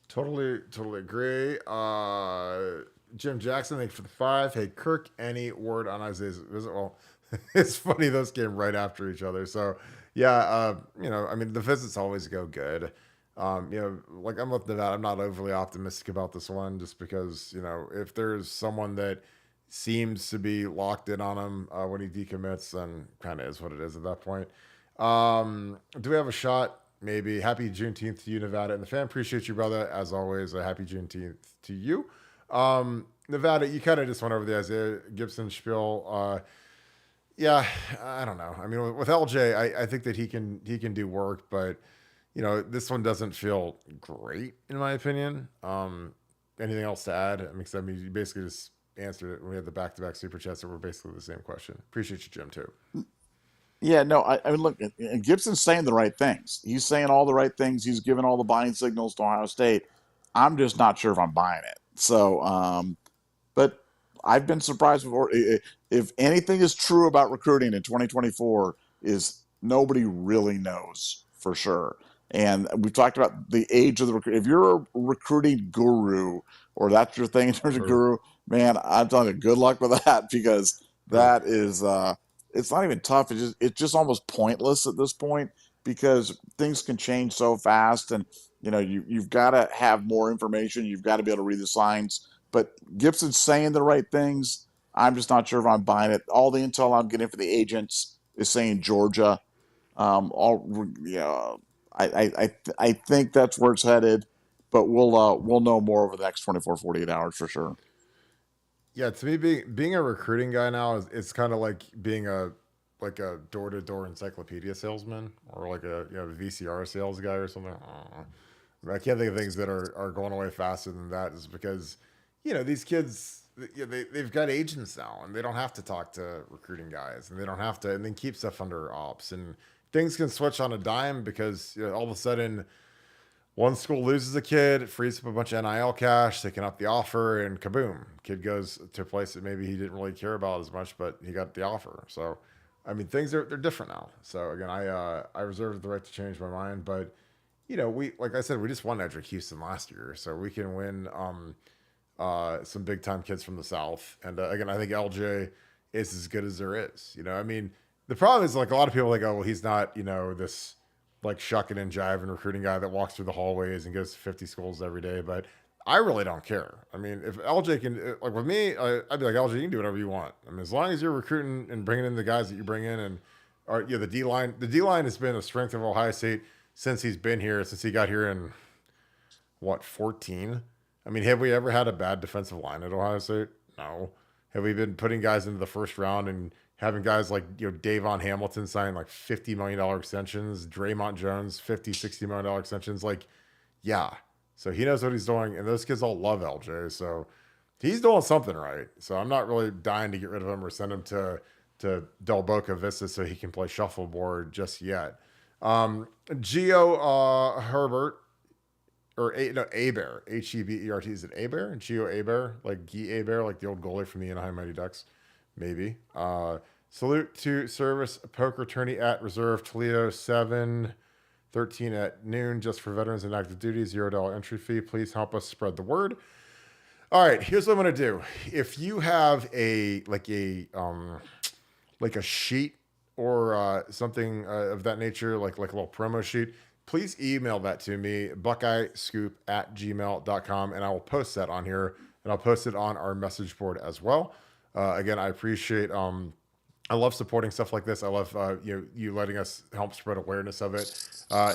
Speaker 1: Totally agree. Jim Jackson, thank you for the 5. Hey, Kirk, any word on Isaiah's visit? Well, it's funny, those came right after each other. So, yeah, the visits always go good. Like I'm with Nevada, I'm not overly optimistic about this one just because, if there's someone that seems to be locked in on him when he decommits, then kind of is what it is at that point. Do we have a shot? Maybe. Happy Juneteenth to you, Nevada, and the fan. Appreciate you, brother. As always, a happy Juneteenth to you. Nevada, you kind of just went over the Isaiah Gibson spiel. Yeah, I don't know. I mean, with LJ, I think that he can do work, but this one doesn't feel great in my opinion. Anything else to add? I mean, you basically just answered it. We had the back-to-back super chats that were basically the same question. Appreciate you, Jim, too.
Speaker 2: Yeah, no, I mean, look, Gibson's saying the right things. He's saying all the right things. He's giving all the buying signals to Ohio State. I'm just not sure if I'm buying it. So, but I've been surprised before. If anything is true about recruiting in 2024, is nobody really knows for sure. And we've talked about the age of the recruit. If you're a recruiting guru, or that's your thing in terms of guru, man, I'm telling you, good luck with that, because that is it's not even tough. It's just almost pointless at this point, because things can change so fast, and you've got to have more information. You've got to be able to read the signs. But Gibson's saying the right things. I'm just not sure if I'm buying it. All the intel I'm getting for the agents is saying Georgia. I think that's where it's headed, but we'll know more over the next 24, 48 hours for sure.
Speaker 1: Yeah, to me, being a recruiting guy now is it's kind of like being a door to door encyclopedia salesman or like a VCR sales guy or something. I can't think of things that are going away faster than that. Is because these kids they've got agents now and they don't have to talk to recruiting guys and they don't have to and then keep stuff under ops and things can switch on a dime because all of a sudden one school loses a kid, frees up a bunch of NIL cash, they can up the offer, and kaboom, kid goes to a place that maybe he didn't really care about as much, but he got the offer. So, I mean, they're different now. So again, I reserve the right to change my mind, but we like I said, we just won Edric Houston last year, so we can win some big time kids from the South. And again, I think LJ is as good as there is. I mean, the problem is like a lot of people like, oh well, he's not this like shucking and jiving recruiting guy that walks through the hallways and goes to 50 schools every day. But I really don't care. I mean, if LJ can, like with me, I'd be like, LJ, you can do whatever you want. I mean, as long as you're recruiting and bringing in the guys that you bring in and the D line has been a strength of Ohio State since he's been here, since he got here in what, 14? I mean, have we ever had a bad defensive line at Ohio State? No. Have we been putting guys into the first round and having guys like, Davon Hamilton sign like $50 million extensions, Draymond Jones, $50, $60 million extensions? Like, yeah. So he knows what he's doing, and those kids all love LJ. So he's doing something right. So I'm not really dying to get rid of him or send him to Del Boca Vista so he can play shuffleboard just yet. Gio Herbert, or Abear, Hebert. Is it Abear? Gio Abear, like Guy Abear, like the old goalie from the Anaheim Mighty Ducks, maybe. Salute to service poker tourney at Reserve Toledo 7/13 at noon, just for veterans and active duty, $0 entry fee. Please help us spread the word. All right, here's what I'm gonna do. If you have a sheet or something of that nature, like a little promo sheet, please email that to me, buckeyescoop@gmail.com, and I will post that on here, and I'll post it on our message board as well. Again, I appreciate, I love supporting stuff like this. I love you letting us help spread awareness of it.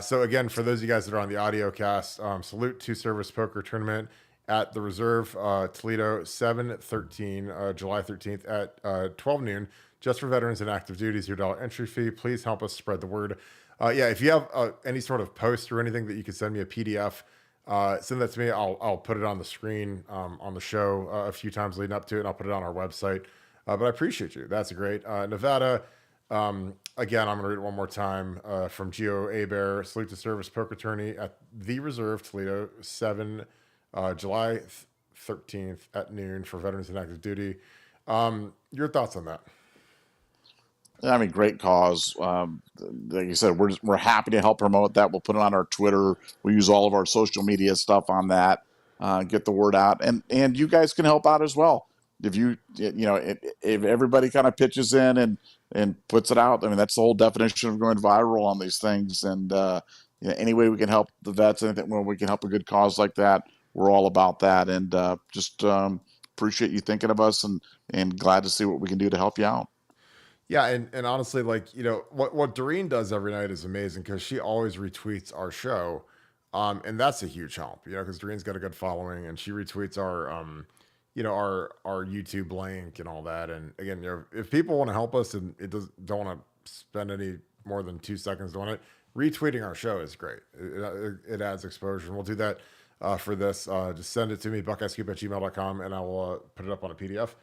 Speaker 1: So again, for those of you guys that are on the audio cast, salute to Service Poker Tournament at the Reserve Toledo 7/13, July 13th at 12 noon, just for veterans and active duty, $0 entry fee. Please help us spread the word. If you have any sort of post or anything that you can send me a PDF, send that to me. I'll put it on the screen on the show a few times leading up to it, and I'll put it on our website. But I appreciate you. That's great. Nevada, again, I'm going to read it one more time from Gio Abear. Salute to Service Poker Tourney at the Reserve Toledo, July 13th at noon for veterans and active duty. Your thoughts on that?
Speaker 2: I mean, great cause. Like you said, we're happy to help promote that. We'll put it on our Twitter. We use all of our social media stuff on that. Get the word out, and you guys can help out as well. If if everybody kind of pitches in and puts it out, I mean, that's the whole definition of going viral on these things. And any way we can help the vets, anything where we can help a good cause like that, we're all about that. And just appreciate you thinking of us, and glad to see what we can do to help you out.
Speaker 1: Yeah, and honestly, like what Doreen does every night is amazing because she always retweets our show, and that's a huge help. Because Doreen's got a good following, and she retweets our our YouTube link and all that. And again, if people want to help us and don't want to spend any more than 2 seconds doing it, retweeting our show is great. It adds exposure. And we'll do that for this. Just send it to me, buckeyescoop@gmail.com, and I will put it up on a PDF.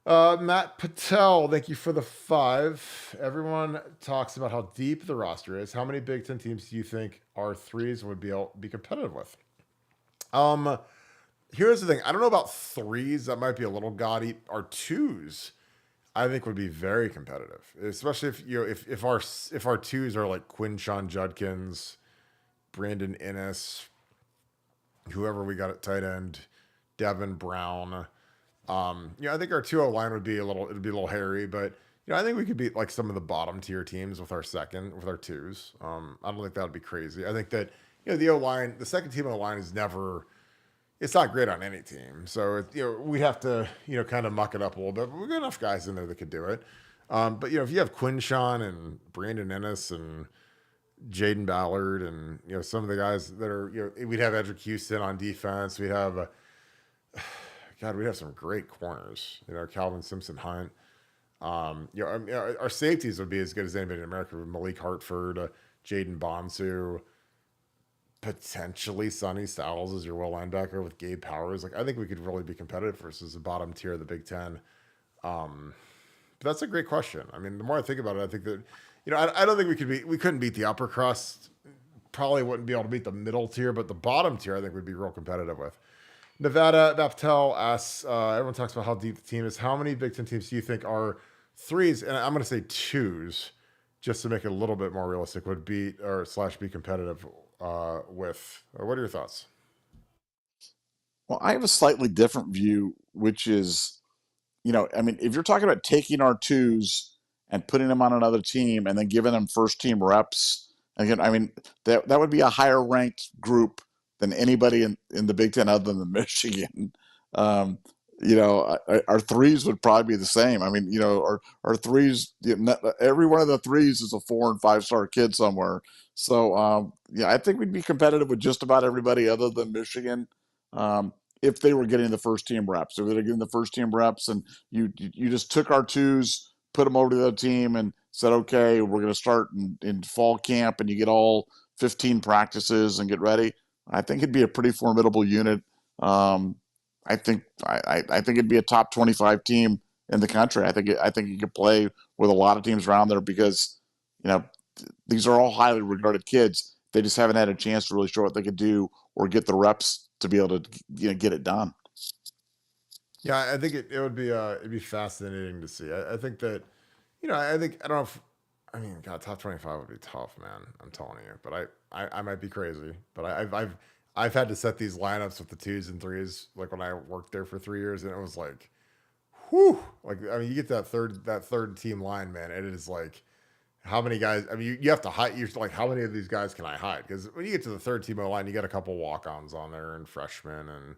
Speaker 1: Matt Patel, thank you for the 5. Everyone talks about how deep the roster is. How many Big Ten teams do you think our 3s would be competitive with? Here's the thing. I don't know about 3s. That might be a little gaudy. Our 2s, I think, would be very competitive, especially if our 2s are like Quinshon Judkins, Brandon Innes, whoever we got at tight end, Devin Brown. I think our 2-0 line it'd be a little hairy, but I think we could beat like some of the bottom tier teams with our 2s. I don't think that would be crazy. I think that the O line, the second team on the line it's not great on any team. So we have to kind of muck it up a little bit, but we've got enough guys in there that could do it. But if you have Quinshon and Brandon Ennis and Jaden Ballard and some of the guys that are we'd have Edric Houston on defense. We'd have God, we'd have some great corners. Calvin Simpson Hunt. I mean, our safeties would be as good as anybody in America. With Malik Hartford, Jaden Bonsu, potentially Sonny Styles as your will linebacker with Gabe Powers. Like I think we could really be competitive versus the bottom tier of the Big Ten. But that's a great question. I mean, the more I think about it, I think that I don't think we couldn't beat the upper crust. Probably wouldn't be able to beat the middle tier, but the bottom tier I think we'd be real competitive with. Nevada Baptel asks, everyone talks about how deep the team is. How many Big Ten teams do you think are threes? And I'm going to say twos, just to make it a little bit more realistic, would beat or / be competitive with. What are your thoughts?
Speaker 2: Well, I have a slightly different view, which is, I mean, if you're talking about taking our twos and putting them on another team and then giving them first team reps, again, I mean, that would be a higher ranked group than anybody in the Big Ten other than Michigan. Um, our threes would probably be the same. I mean, our threes, every one of the threes is a 4 and 5 star kid somewhere. So, yeah, I think we'd be competitive with just about everybody other than Michigan. If they were getting the first team reps, if they're getting the first team reps, and you just took our twos, put them over to the team, and said, okay, we're going to start in fall camp, and you get all 15 practices and get ready. I think it'd be a pretty formidable unit. Um, I think it'd be a top 25 team in the country. I think you could play with a lot of teams around there because you know these are all highly regarded kids. They just haven't had a chance to really show what they could do or get the reps to be able to get it done.
Speaker 1: Yeah, I think it would be it'd be fascinating to see. I think that I think I don't know if I mean God, top 25 would be tough, man. I'm telling you, but I might be crazy, but I've had to set these lineups with the twos and threes like when I worked there for 3 years, and it was like, whew, like I mean, you get that third team line, man, and it is like how many guys? I mean, you have to hide. You're like, how many of these guys can I hide? Because when you get to the third team O line, you got a couple walk-ons on there and freshmen and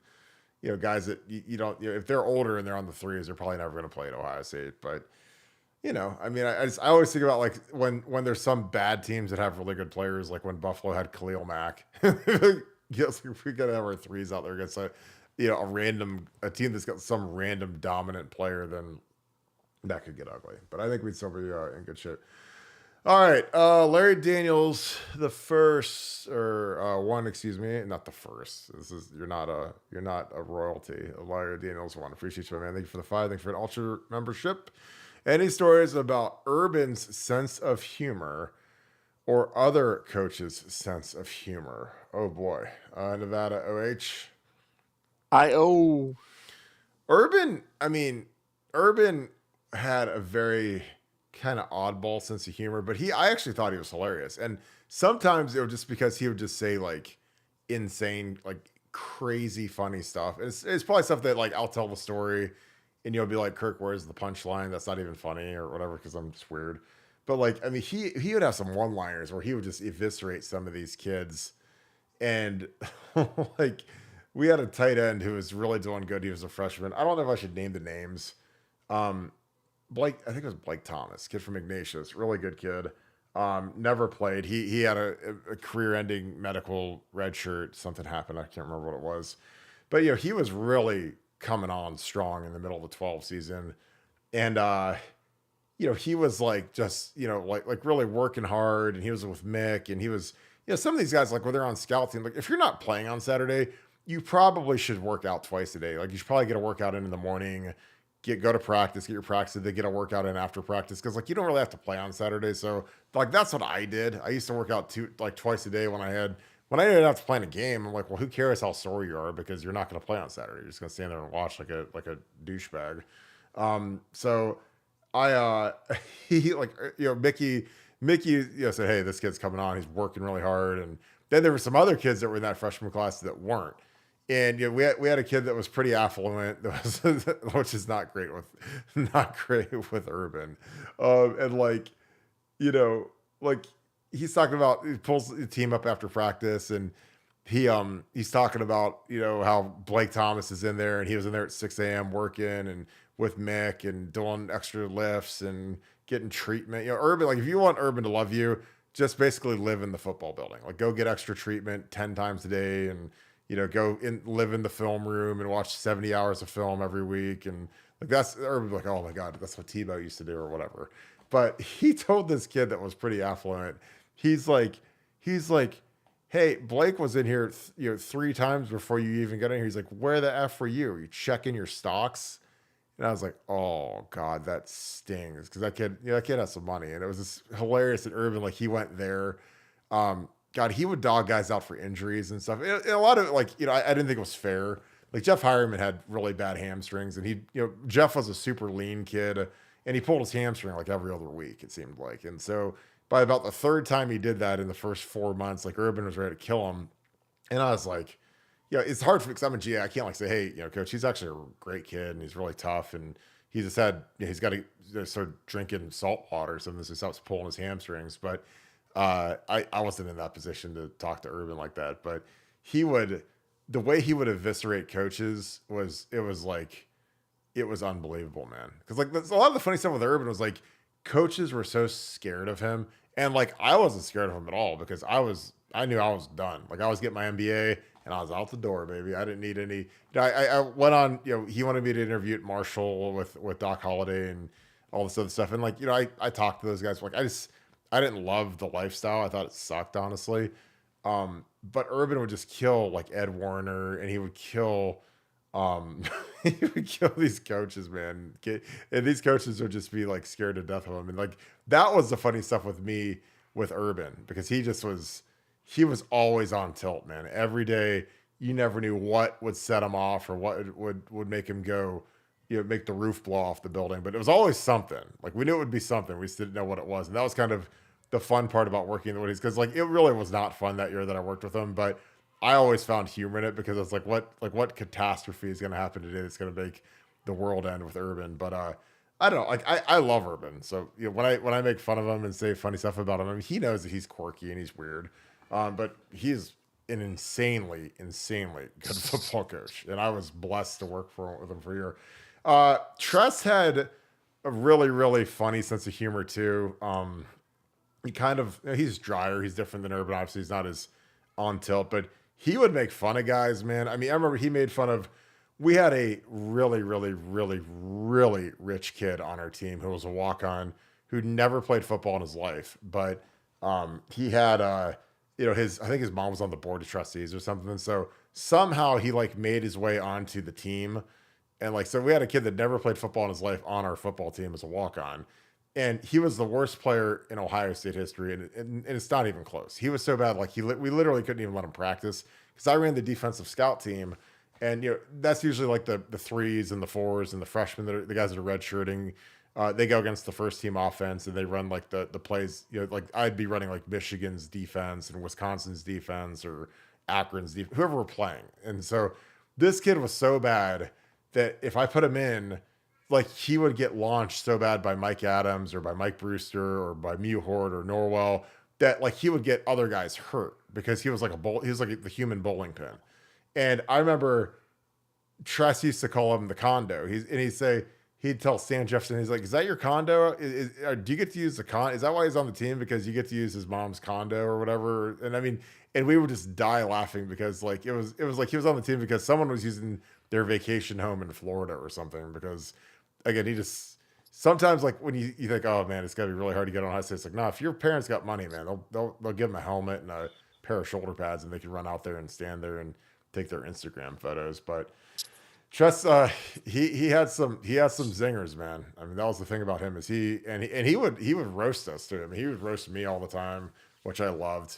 Speaker 1: guys that you don't, if they're older and they're on the threes, they're probably never going to play at Ohio State. But, I mean, I always think about like when there's some bad teams that have really good players, like when Buffalo had Khalil Mack. Yes, we got to have our threes out there against a team that's got some random dominant player, then that could get ugly. But I think we'd still be in good shape. All right, Larry Daniels, the first or one, excuse me, not the first. This is you're not a royalty. Larry Daniels one. Appreciate you, man. Thank you for the 5. Thank you for an ultra membership. Any stories about Urban's sense of humor or other coaches' sense of humor? Oh boy, Nevada OH.
Speaker 2: I
Speaker 1: Urban. I mean, Urban had a very kind of oddball sense of humor, but I actually thought he was hilarious. And sometimes it was just because he would just say like insane, like crazy funny stuff. It's probably stuff that like I'll tell the story and you'll be like, Kirk, where's the punchline? That's not even funny or whatever, because I'm just weird. But like, I mean, he would have some one-liners where he would just eviscerate some of these kids. And like we had a tight end who was really doing good. He was a freshman. I don't know if I should name the names. Blake, I think it was Blake Thomas, kid from Ignatius, really good kid. Never played. He had a career-ending medical red shirt. Something happened. I can't remember what it was, but he was really coming on strong in the middle of the 12 season, and he was like just like really working hard, and he was with Mick, and he was some of these guys like when they're on scout team, like if you're not playing on Saturday, you probably should work out twice a day. Like you should probably get a workout in the morning. Go to practice, get your practice, then get a workout in after practice. Cause like, you don't really have to play on Saturday. So like, that's what I did. I used to work out twice a day when I didn't have to play in a game. I'm like, well, who cares how sore you are? Because you're not going to play on Saturday. You're just going to stand there and watch like a douchebag. So I, he like, Mickey, said, hey, this kid's coming on. He's working really hard. And then there were some other kids that were in that freshman class that weren't. And we had a kid that was pretty affluent, which is not great with Urban, and like, like he's talking about he pulls the team up after practice, and he's talking about how Blake Thomas is in there, and he was in there at 6 a.m. working and with Mick and doing extra lifts and getting treatment. Urban, like if you want Urban to love you, just basically live in the football building, like go get extra treatment 10 times a day, and go in, live in the film room and watch 70 hours of film every week. And like that's, or like, oh my God, that's what Tebow used to do or whatever. But he told this kid that was pretty affluent, he's like, he's like, hey, Blake was in here, 3 times before you even got in here. He's like, where the F were you? Are you checking your stocks? And I was like, oh God, that stings. Cause that kid has some money. And it was just hilarious that Urban, like he went there. God, he would dog guys out for injuries and stuff. And a lot of like, I didn't think it was fair. Like Jeff Hireman had really bad hamstrings, and Jeff was a super lean kid, and he pulled his hamstring like every other week, it seemed like. And so by about the third time he did that in the first 4 months, like Urban was ready to kill him. And I was like, it's hard for me because I'm a GA. I can't like say, hey, coach, he's actually a great kid and he's really tough. And he just had, he's got to start drinking salt water or something. So he stops pulling his hamstrings. But I wasn't in that position to talk to Urban like that. But the way he would eviscerate coaches it was unbelievable, man. Because like a lot of the funny stuff with Urban was like coaches were so scared of him. And like I wasn't scared of him at all because I knew I was done. Like I was getting my MBA and I was out the door, baby. I didn't need any. I went on. He wanted me to interview at Marshall with Doc Holliday and all this other stuff. And like I talked to those guys. Like I didn't love the lifestyle. I thought it sucked, honestly. But Urban would just kill like Ed Warner, and he would kill. He would kill these coaches, man. And these coaches would just be like scared to death of him. And like that was the funny stuff with me with Urban because he was always on tilt, man. Every day, you never knew what would set him off or what would make him go, make the roof blow off the building. But it was always something. Like we knew it would be something. We just didn't know what it was. And that was kind of the fun part about working the Woodies because like it really was not fun that year that I worked with him. But I always found humor in it because it's like what catastrophe is going to happen today that's going to make the world end with Urban. But I don't know. Like I love Urban. So when I make fun of him and say funny stuff about him, I mean he knows that he's quirky and he's weird. But he's an insanely good football coach, and I was blessed to work with him for a year. Tress had a really funny sense of humor too. He's drier. He's different than Urban. Obviously, he's not as on tilt, but he would make fun of guys, man. I mean, I remember he made fun of. We had a really rich kid on our team who was a walk-on who never played football in his life, but he had I think his mom was on the board of trustees or something. And so somehow he like made his way onto the team. And like, so we had a kid that never played football in his life on our football team as a walk-on. And he was the worst player in Ohio State history. And it's not even close. He was so bad. Like we literally couldn't even let him practice because I ran the defensive scout team. And, that's usually like the threes and the fours and the freshmen the guys that are redshirting. They go against the first team offense and they run like the plays, like I'd be running like Michigan's defense and Wisconsin's defense or Akron's defense, whoever we're playing. And so this kid was so bad that if I put him in, like he would get launched so bad by Mike Adams or by Mike Brewster or by Mewhort or Norwell that like he would get other guys hurt because he was like he was like the human bowling pin. And I remember Tress used to call him the condo. He'd tell Stan Jefferson, he's like, is that your condo? Do you get to use the condo? Is that why he's on the team? Because you get to use his mom's condo or whatever. And I mean, and we would just die laughing because like, it was like he was on the team because someone was using their vacation home in Florida or something. Because again, sometimes like when you think, oh man, it's gotta be really hard to get on high school. It's like, no, if your parents got money, man, they'll give them a helmet and a pair of shoulder pads and they can run out there and stand there and take their Instagram photos. But Tress, he had some zingers, man. I mean, that was the thing about him is he would roast us too. I mean, he would roast me all the time, which I loved.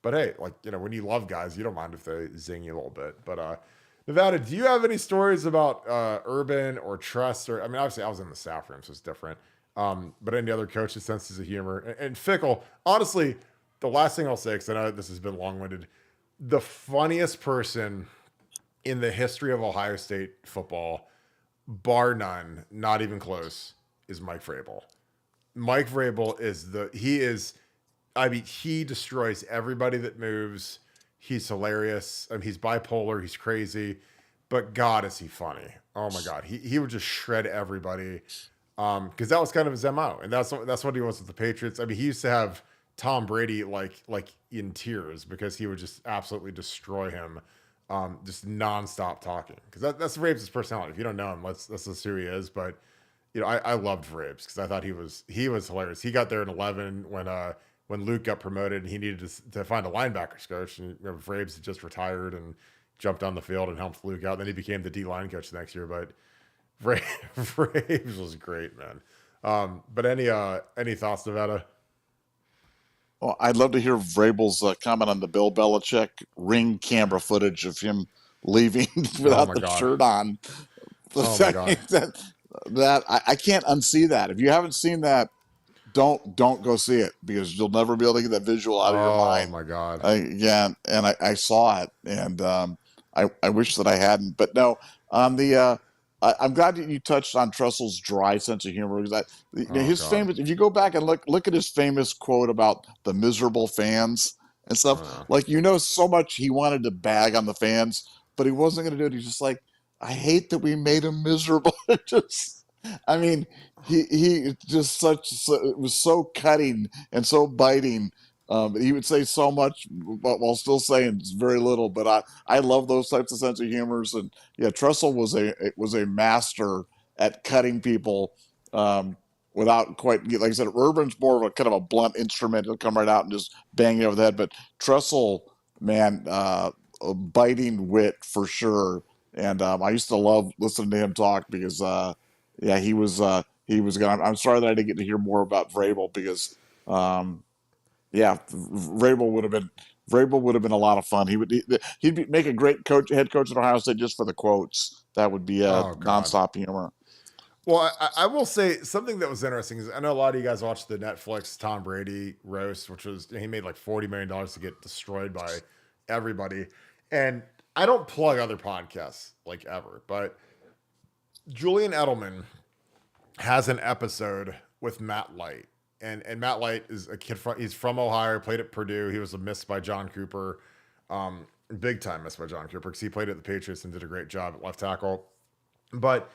Speaker 1: But hey, like when you love guys, you don't mind if they zing you a little bit. But Nevada, do you have any stories about Urban or Tress? Or I mean, obviously I was in the staff room, so it's different. But any other coaches' senses of humor and Fickle. Honestly, the last thing I'll say, because I know this has been long-winded, the funniest person in the history of Ohio State football, bar none, not even close, is Mike Vrabel. Mike Vrabel he destroys everybody that moves. He's hilarious. I mean, he's bipolar. He's crazy, but God, is he funny. Oh my God. He would just shred everybody. Cause that was kind of his MO. And that's what he was with the Patriots. I mean, he used to have Tom Brady like in tears because he would just absolutely destroy him, just nonstop talking. Because that's Vrabes' personality. If you don't know him, that's just who he is. But I loved Vrabes because I thought he was hilarious. He got there in 11 when Luke got promoted and he needed to find a linebackers coach. And Vrabes had just retired and jumped on the field and helped Luke out. Then he became the D line coach the next year. But Vrabes was great, man. But any thoughts, Nevada?
Speaker 2: Well, I'd love to hear Vrabel's comment on the Bill Belichick ring camera footage of him leaving
Speaker 1: Oh
Speaker 2: without
Speaker 1: my
Speaker 2: the
Speaker 1: god.
Speaker 2: shirt on.
Speaker 1: Oh my god.
Speaker 2: I can't unsee that. If you haven't seen that, don't go see it because you'll never be able to get that visual out of your
Speaker 1: Oh
Speaker 2: mind.
Speaker 1: my god.
Speaker 2: I saw it, and I wish that I hadn't. But no, on the I'm glad that you touched on Trestle's dry sense of humor because
Speaker 1: Oh
Speaker 2: his
Speaker 1: god.
Speaker 2: famous. If you go back and look at his famous quote about the miserable fans and stuff,
Speaker 1: Uh,
Speaker 2: like so much he wanted to bag on the fans, but he wasn't going to do it. He's just like, I hate that we made him miserable. Just, I mean, he just it was so cutting and so biting. He would say so much while still saying very little. But I love those types of sense of humors. And yeah, Tressel was a master at cutting people without quite, like I said. Urban's more of a kind of a blunt instrument. He'll come right out and just bang you over the head. But Tressel, man, a biting wit for sure. And I used to love listening to him talk because yeah, he was gone. I'm sorry that I didn't get to hear more about Vrabel because um, yeah, Vrabel would have been a lot of fun. Make a great head coach at Ohio State just for the quotes. That would be
Speaker 1: oh god.
Speaker 2: nonstop humor.
Speaker 1: Well, I will say something that was interesting is I know a lot of you guys watched the Netflix Tom Brady roast, which was he made like $40 million to get destroyed by everybody. And I don't plug other podcasts like ever, but Julian Edelman has an episode with Matt Light. And Matt Light is a kid he's from Ohio, played at Purdue. He was a missed by John Cooper. Big time missed by John Cooper because he played at the Patriots and did a great job at left tackle. But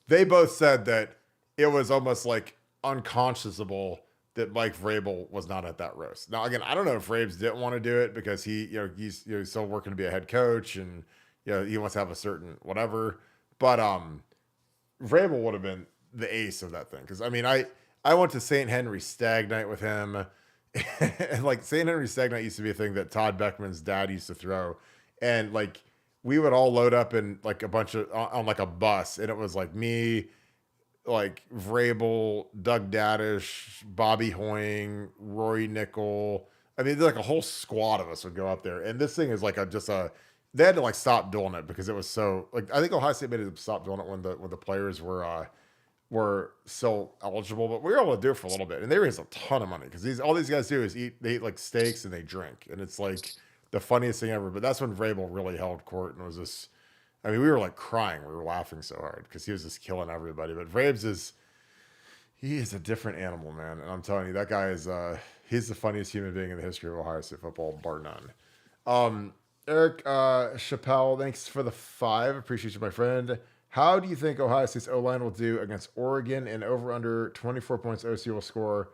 Speaker 1: they both said that it was almost like unconscionable that Mike Vrabel was not at that roast. Now, again, I don't know if Vrabes didn't want to do it because he's still working to be a head coach and he wants to have a certain whatever. But Vrabel would have been the ace of that thing because I mean I went to St. Henry Stag Night with him. And like St. Henry Stag Night used to be a thing that Todd Beckman's dad used to throw. And like we would all load up in like a bunch of on like a bus, and it was like me, like Vrabel, Doug Daddish, Bobby Hoying, Rory Nickel. I mean, like a whole squad of us would go up there, and this thing is like they had to like stop doing it because it was so like I think Ohio State made it stop doing it when the players were so eligible, but we were able to do it for a little bit, and they raised a ton of money because all these guys do is they eat like steaks and they drink, and it's like the funniest thing ever. But that's when Vrabel really held court and was just, I mean, we were like crying, we were laughing so hard because he was just killing everybody. But he is a different animal, man, and I'm telling you, that guy is he's the funniest human being in the history of Ohio State football, bar none. Eric Chappelle, thanks for the 5. Appreciate you, my friend. How do you think Ohio State's O-line will do against Oregon and over under 24 points OSU will score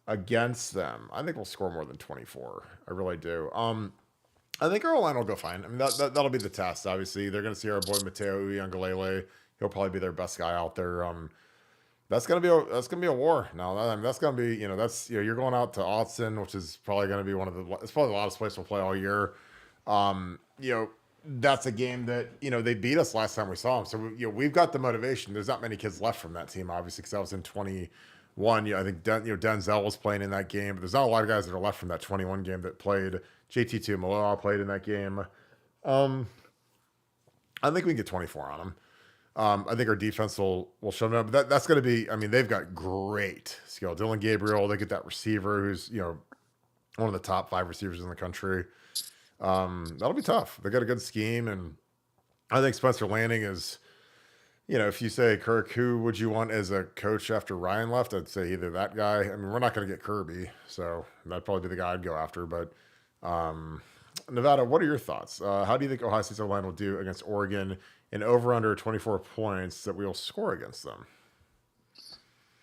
Speaker 1: against them? I think we'll score more than 24. I really do. I think our O-line will go fine. I mean, that'll be the test, obviously. They're going to see our boy Mateo Uiagalelei. He'll probably be their best guy out there. That's gonna be a war. Now, I mean, that's gonna be you're going out to Austin, which is probably gonna be it's probably the loudest place we'll play all year. That's a game that they beat us last time we saw them, so we've got the motivation. There's not many kids left from that team, obviously, because I was in 21. I think Denzel was playing in that game, but there's not a lot of guys that are left from that 21 game that played. JT2 Maloa played in that game. I think we can get 24 on them. I think our defense will show them up. That's going to be. I mean, they've got great skill. Dylan Gabriel. They get that receiver who's one of the top 5 receivers in the country. That'll be tough. They got a good scheme, and I think Spencer Lanning is. If you say Kirk, who would you want as a coach after Ryan left? I'd say either that guy. I mean, we're not going to get Kirby, so that'd probably be the guy I'd go after. But Nevada, what are your thoughts? How do you think Ohio State's line will do against Oregon and over under 24 points that we'll score against them?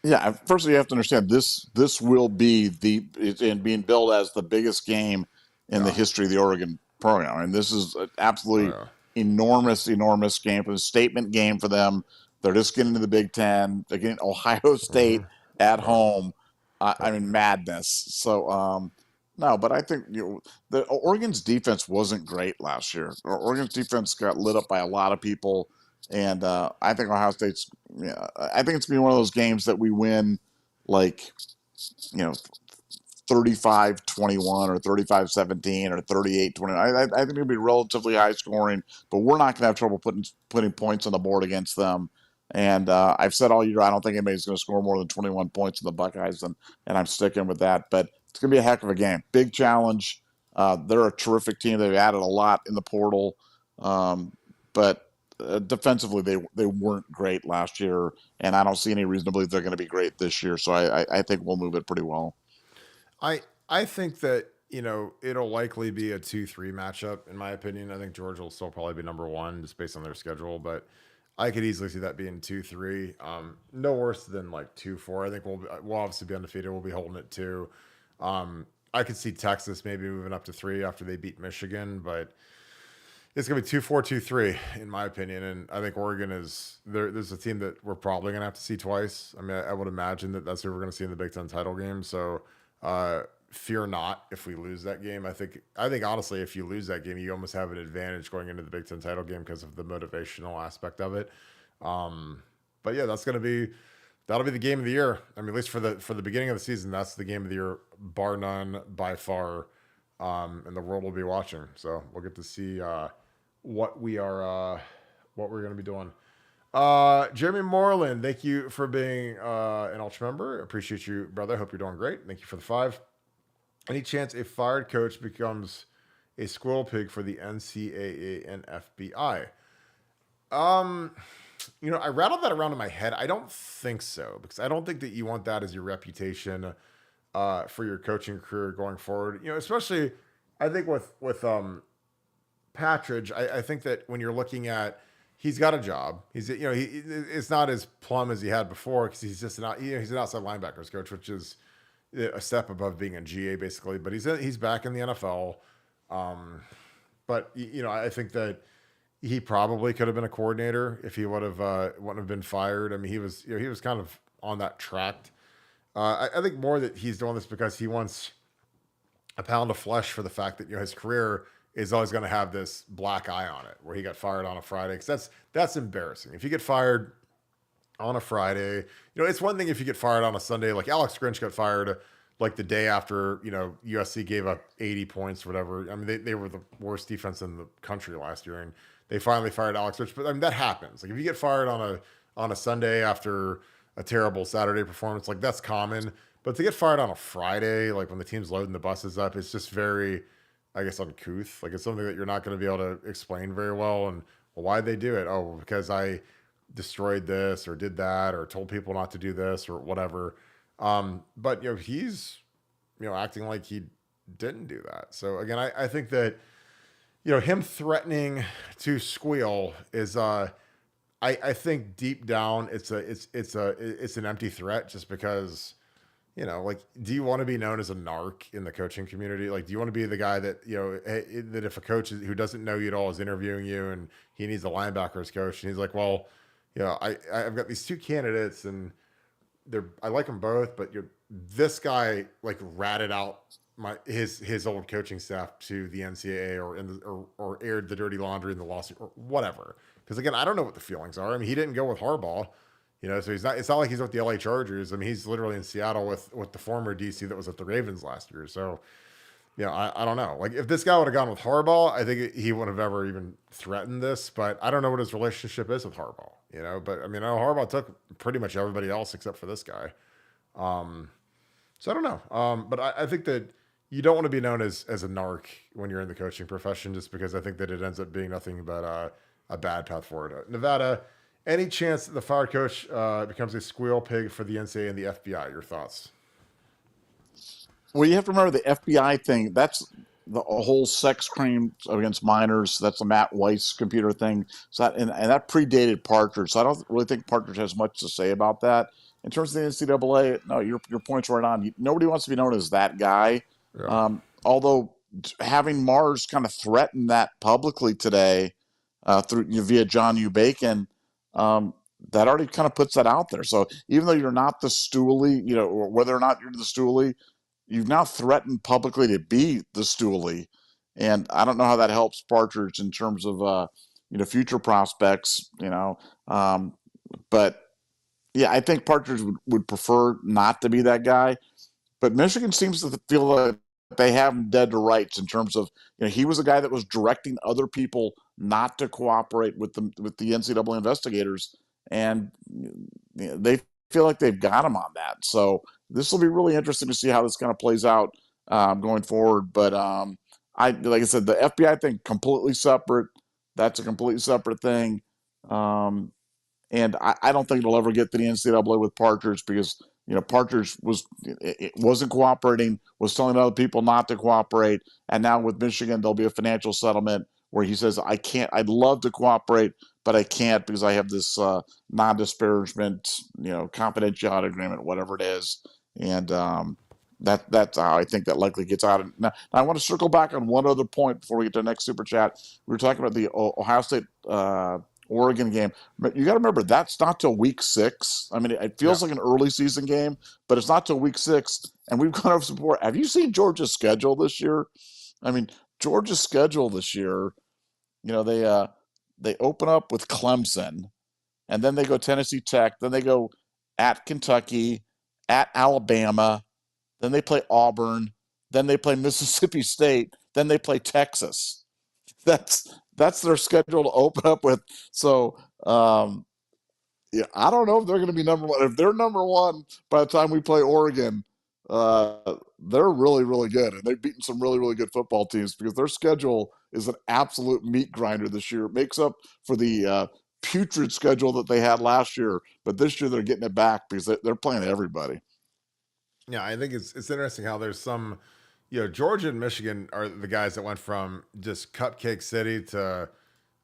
Speaker 2: Yeah, first you have to understand this will be in being billed as the biggest game in the
Speaker 1: Yeah.
Speaker 2: history of the Oregon program. And this is an
Speaker 1: Oh
Speaker 2: absolutely
Speaker 1: yeah.
Speaker 2: enormous game for the statement game for them. They're just getting to the Big Ten. They're getting Ohio
Speaker 1: Mm-hmm.
Speaker 2: State at
Speaker 1: Yeah.
Speaker 2: home. I
Speaker 1: Yep.
Speaker 2: mean, madness. So, no, but I think the Oregon's defense wasn't great last year. Oregon's defense got lit up by a lot of people, and I think Ohio State's. Yeah, I think it's gonna be one of those games that we win, like, you know 35-21 or 35-17 or 38-20. I think it'll be relatively high scoring, but we're not going to have trouble putting points on the board against them. And I've said all year I don't think anybody's going to score more than 21 points in the Buckeyes, and I'm sticking with that. But it's going to be a heck of a game, big challenge. They're a terrific team. They've added a lot in the portal, but defensively they weren't great last year, and I don't see any reason to believe they're going to be great this year. So I think we'll move it pretty well.
Speaker 1: I think that it'll likely be a 2-3 matchup in my opinion. I think Georgia will still probably be number one just based on their schedule, but I could easily see that being 2-3. No worse than like 2-4. I think we'll obviously be undefeated. We'll be holding it two. I could see Texas maybe moving up to three after they beat Michigan, but it's gonna be 2-4, 2-3 in my opinion. And I think Oregon is there. There's a team that we're probably gonna have to see twice. I mean, I would imagine that that's who we're gonna see in the Big Ten title game. So fear not if we lose that game. I think honestly, if you lose that game, you almost have an advantage going into the Big Ten title game because of the motivational aspect of it. But yeah, that'll be the game of the year. I mean, at least for the beginning of the season, that's the game of the year, bar none, by far. And the world will be watching, so we'll get to see what we are what we're going to be doing. Jeremy Moreland, thank you for being an ultra member. Appreciate you, brother. Hope you're doing great. Thank you for the 5. Any chance a fired coach becomes a squirrel pig for the NCAA and FBI? Um, I rattled that around in my head. I don't think so because I don't think that you want that as your reputation for your coaching career going forward. Especially I think with Patridge, I think that when you're looking at he's got a job. It's not as plumb as he had before because he's just he's an outside linebackers coach, which is a step above being a GA basically. But he's back in the NFL. But I think that he probably could have been a coordinator if he wouldn't have been fired. I mean, he was kind of on that track. I think more that he's doing this because he wants a pound of flesh for the fact that his career is always going to have this black eye on it, where he got fired on a Friday. Because that's embarrassing. If you get fired on a Friday, it's one thing if you get fired on a Sunday. Like Alex Grinch got fired like the day after USC gave up 80 points or whatever. I mean, they were the worst defense in the country last year, and they finally fired Alex Grinch. But I mean, that happens. Like if you get fired on a Sunday after a terrible Saturday performance, like that's common. But to get fired on a Friday, like when the team's loading the buses up, it's just very, I guess, uncouth. Like it's something that you're not going to be able to explain very well. And well, why'd they do it? Oh, because I destroyed this or did that or told people not to do this or whatever. But he's acting like he didn't do that. So again, I think that him threatening to squeal is I think deep down it's an empty threat just because like, do you want to be known as a narc in the coaching community? Like, do you want to be the guy that, that if a coach who doesn't know you at all is interviewing you and he needs a linebackers coach and he's like, well, I've got these two candidates and I like them both, but this guy like ratted out his old coaching staff to the NCAA or aired the dirty laundry in the lawsuit or whatever. Because again, I don't know what the feelings are. I mean, he didn't go with Harbaugh. So he's not. It's not like he's with the LA Chargers. I mean, he's literally in Seattle with the former DC that was at the Ravens last year. So, I don't know. Like if this guy would have gone with Harbaugh, I think he wouldn't have ever even threatened this. But I don't know what his relationship is with Harbaugh. But I mean, I know Harbaugh took pretty much everybody else except for this guy. So I don't know. But I think that you don't want to be known as a narc when you're in the coaching profession, just because I think that it ends up being nothing but a bad path forward. Nevada. Any chance that the fired coach becomes a squeal pig for the NCAA and the FBI? Your thoughts?
Speaker 2: Well, you have to remember the FBI thing. That's the whole sex crime against minors. That's the Matt Weiss computer thing. So and that predated Partridge. So I don't really think Partridge has much to say about that. in terms of the NCAA, no, your point's right on. Nobody wants to be known as that guy.
Speaker 1: Yeah.
Speaker 2: Although having Mars kind of threaten that publicly today through via John U. Bacon, that already kind of puts that out there. So even though you're not the stoolie, or whether or not you're the stoolie, you've now threatened publicly to be the stoolie, and I don't know how that helps Partridge in terms of future prospects. But yeah, I think Partridge would prefer not to be that guy. But Michigan seems to feel like they have him dead to rights in terms of he was a guy that was directing other people not to cooperate with the NCAA investigators, and they feel like they've got him on that. So this will be really interesting to see how this kind of plays out going forward. But like I said, the FBI thing completely separate. That's a completely separate thing. And I don't think it'll ever get to the NCAA with Partridge because Partridge wasn't cooperating, was telling other people not to cooperate, and now with Michigan there'll be a financial settlement where he says I can't. I'd love to cooperate, but I can't because I have this non-disparagement, confidentiality agreement, whatever it is, and that's how I think that likely gets out. Now I want to circle back on one other point before we get to the next super chat. We were talking about the Ohio State. Oregon game. But you got to remember that's not till week 6. I mean, it feels like an early season game, but it's not till week 6. And we've gone over some before. Have you seen Georgia's schedule this year? I mean, Georgia's schedule this year. They open up with Clemson, and then they go Tennessee Tech. Then they go at Kentucky, at Alabama. Then they play Auburn. Then they play Mississippi State. Then they play Texas. That's their schedule to open up with. So, I don't know if they're going to be number one. If they're number one by the time we play Oregon, they're really, really good. And they've beaten some really, really good football teams because their schedule is an absolute meat grinder this year. It makes up for the putrid schedule that they had last year. But this year they're getting it back because they're playing everybody.
Speaker 1: Yeah, I think it's interesting how there's some – Georgia and Michigan are the guys that went from just cupcake city to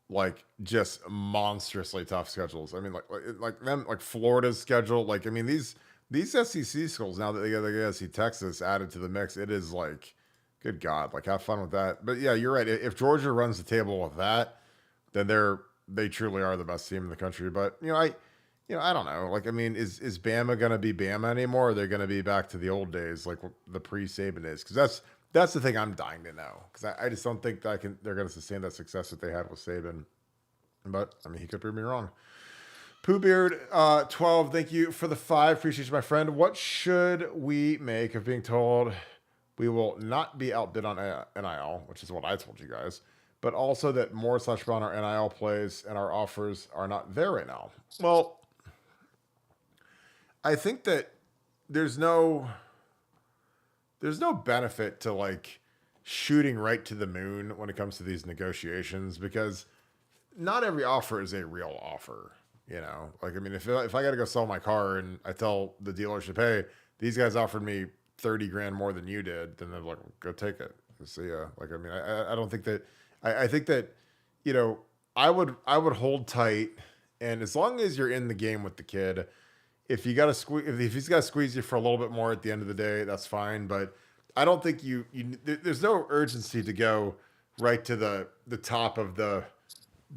Speaker 1: like just monstrously tough schedules. I mean, like Florida's schedule. Like, I mean, these SEC schools now that they got to see Texas added to the mix, it is like, good God, like have fun with that. But yeah, you're right. If Georgia runs the table with that, then they truly are the best team in the country. But I don't know. Like, I mean, is Bama gonna be Bama anymore? Or are they gonna be back to the old days, like the pre-Saban days? Because that's the thing I'm dying to know. Because I just don't think that they're gonna sustain that success that they had with Saban. But I mean, he could prove me wrong. Pooh Beard 12, thank you for the 5. Appreciate you, my friend. What should we make of being told we will not be outbid on NIL, which is what I told you guys, but also that more/Brown our NIL plays and our offers are not there right now? Well, I think that there's no benefit to like shooting right to the moon when it comes to these negotiations because not every offer is a real offer. Like, I mean, if I got to go sell my car and I tell the dealership, hey, these guys offered me 30 grand more than you did, then they're like, go take it. See ya. Like, I mean, I don't think that, I think that, I would hold tight. And as long as you're in the game with the kid, if you got to if he's got to squeeze you for a little bit more at the end of the day, that's fine. But I don't think there's no urgency to go right to the top of the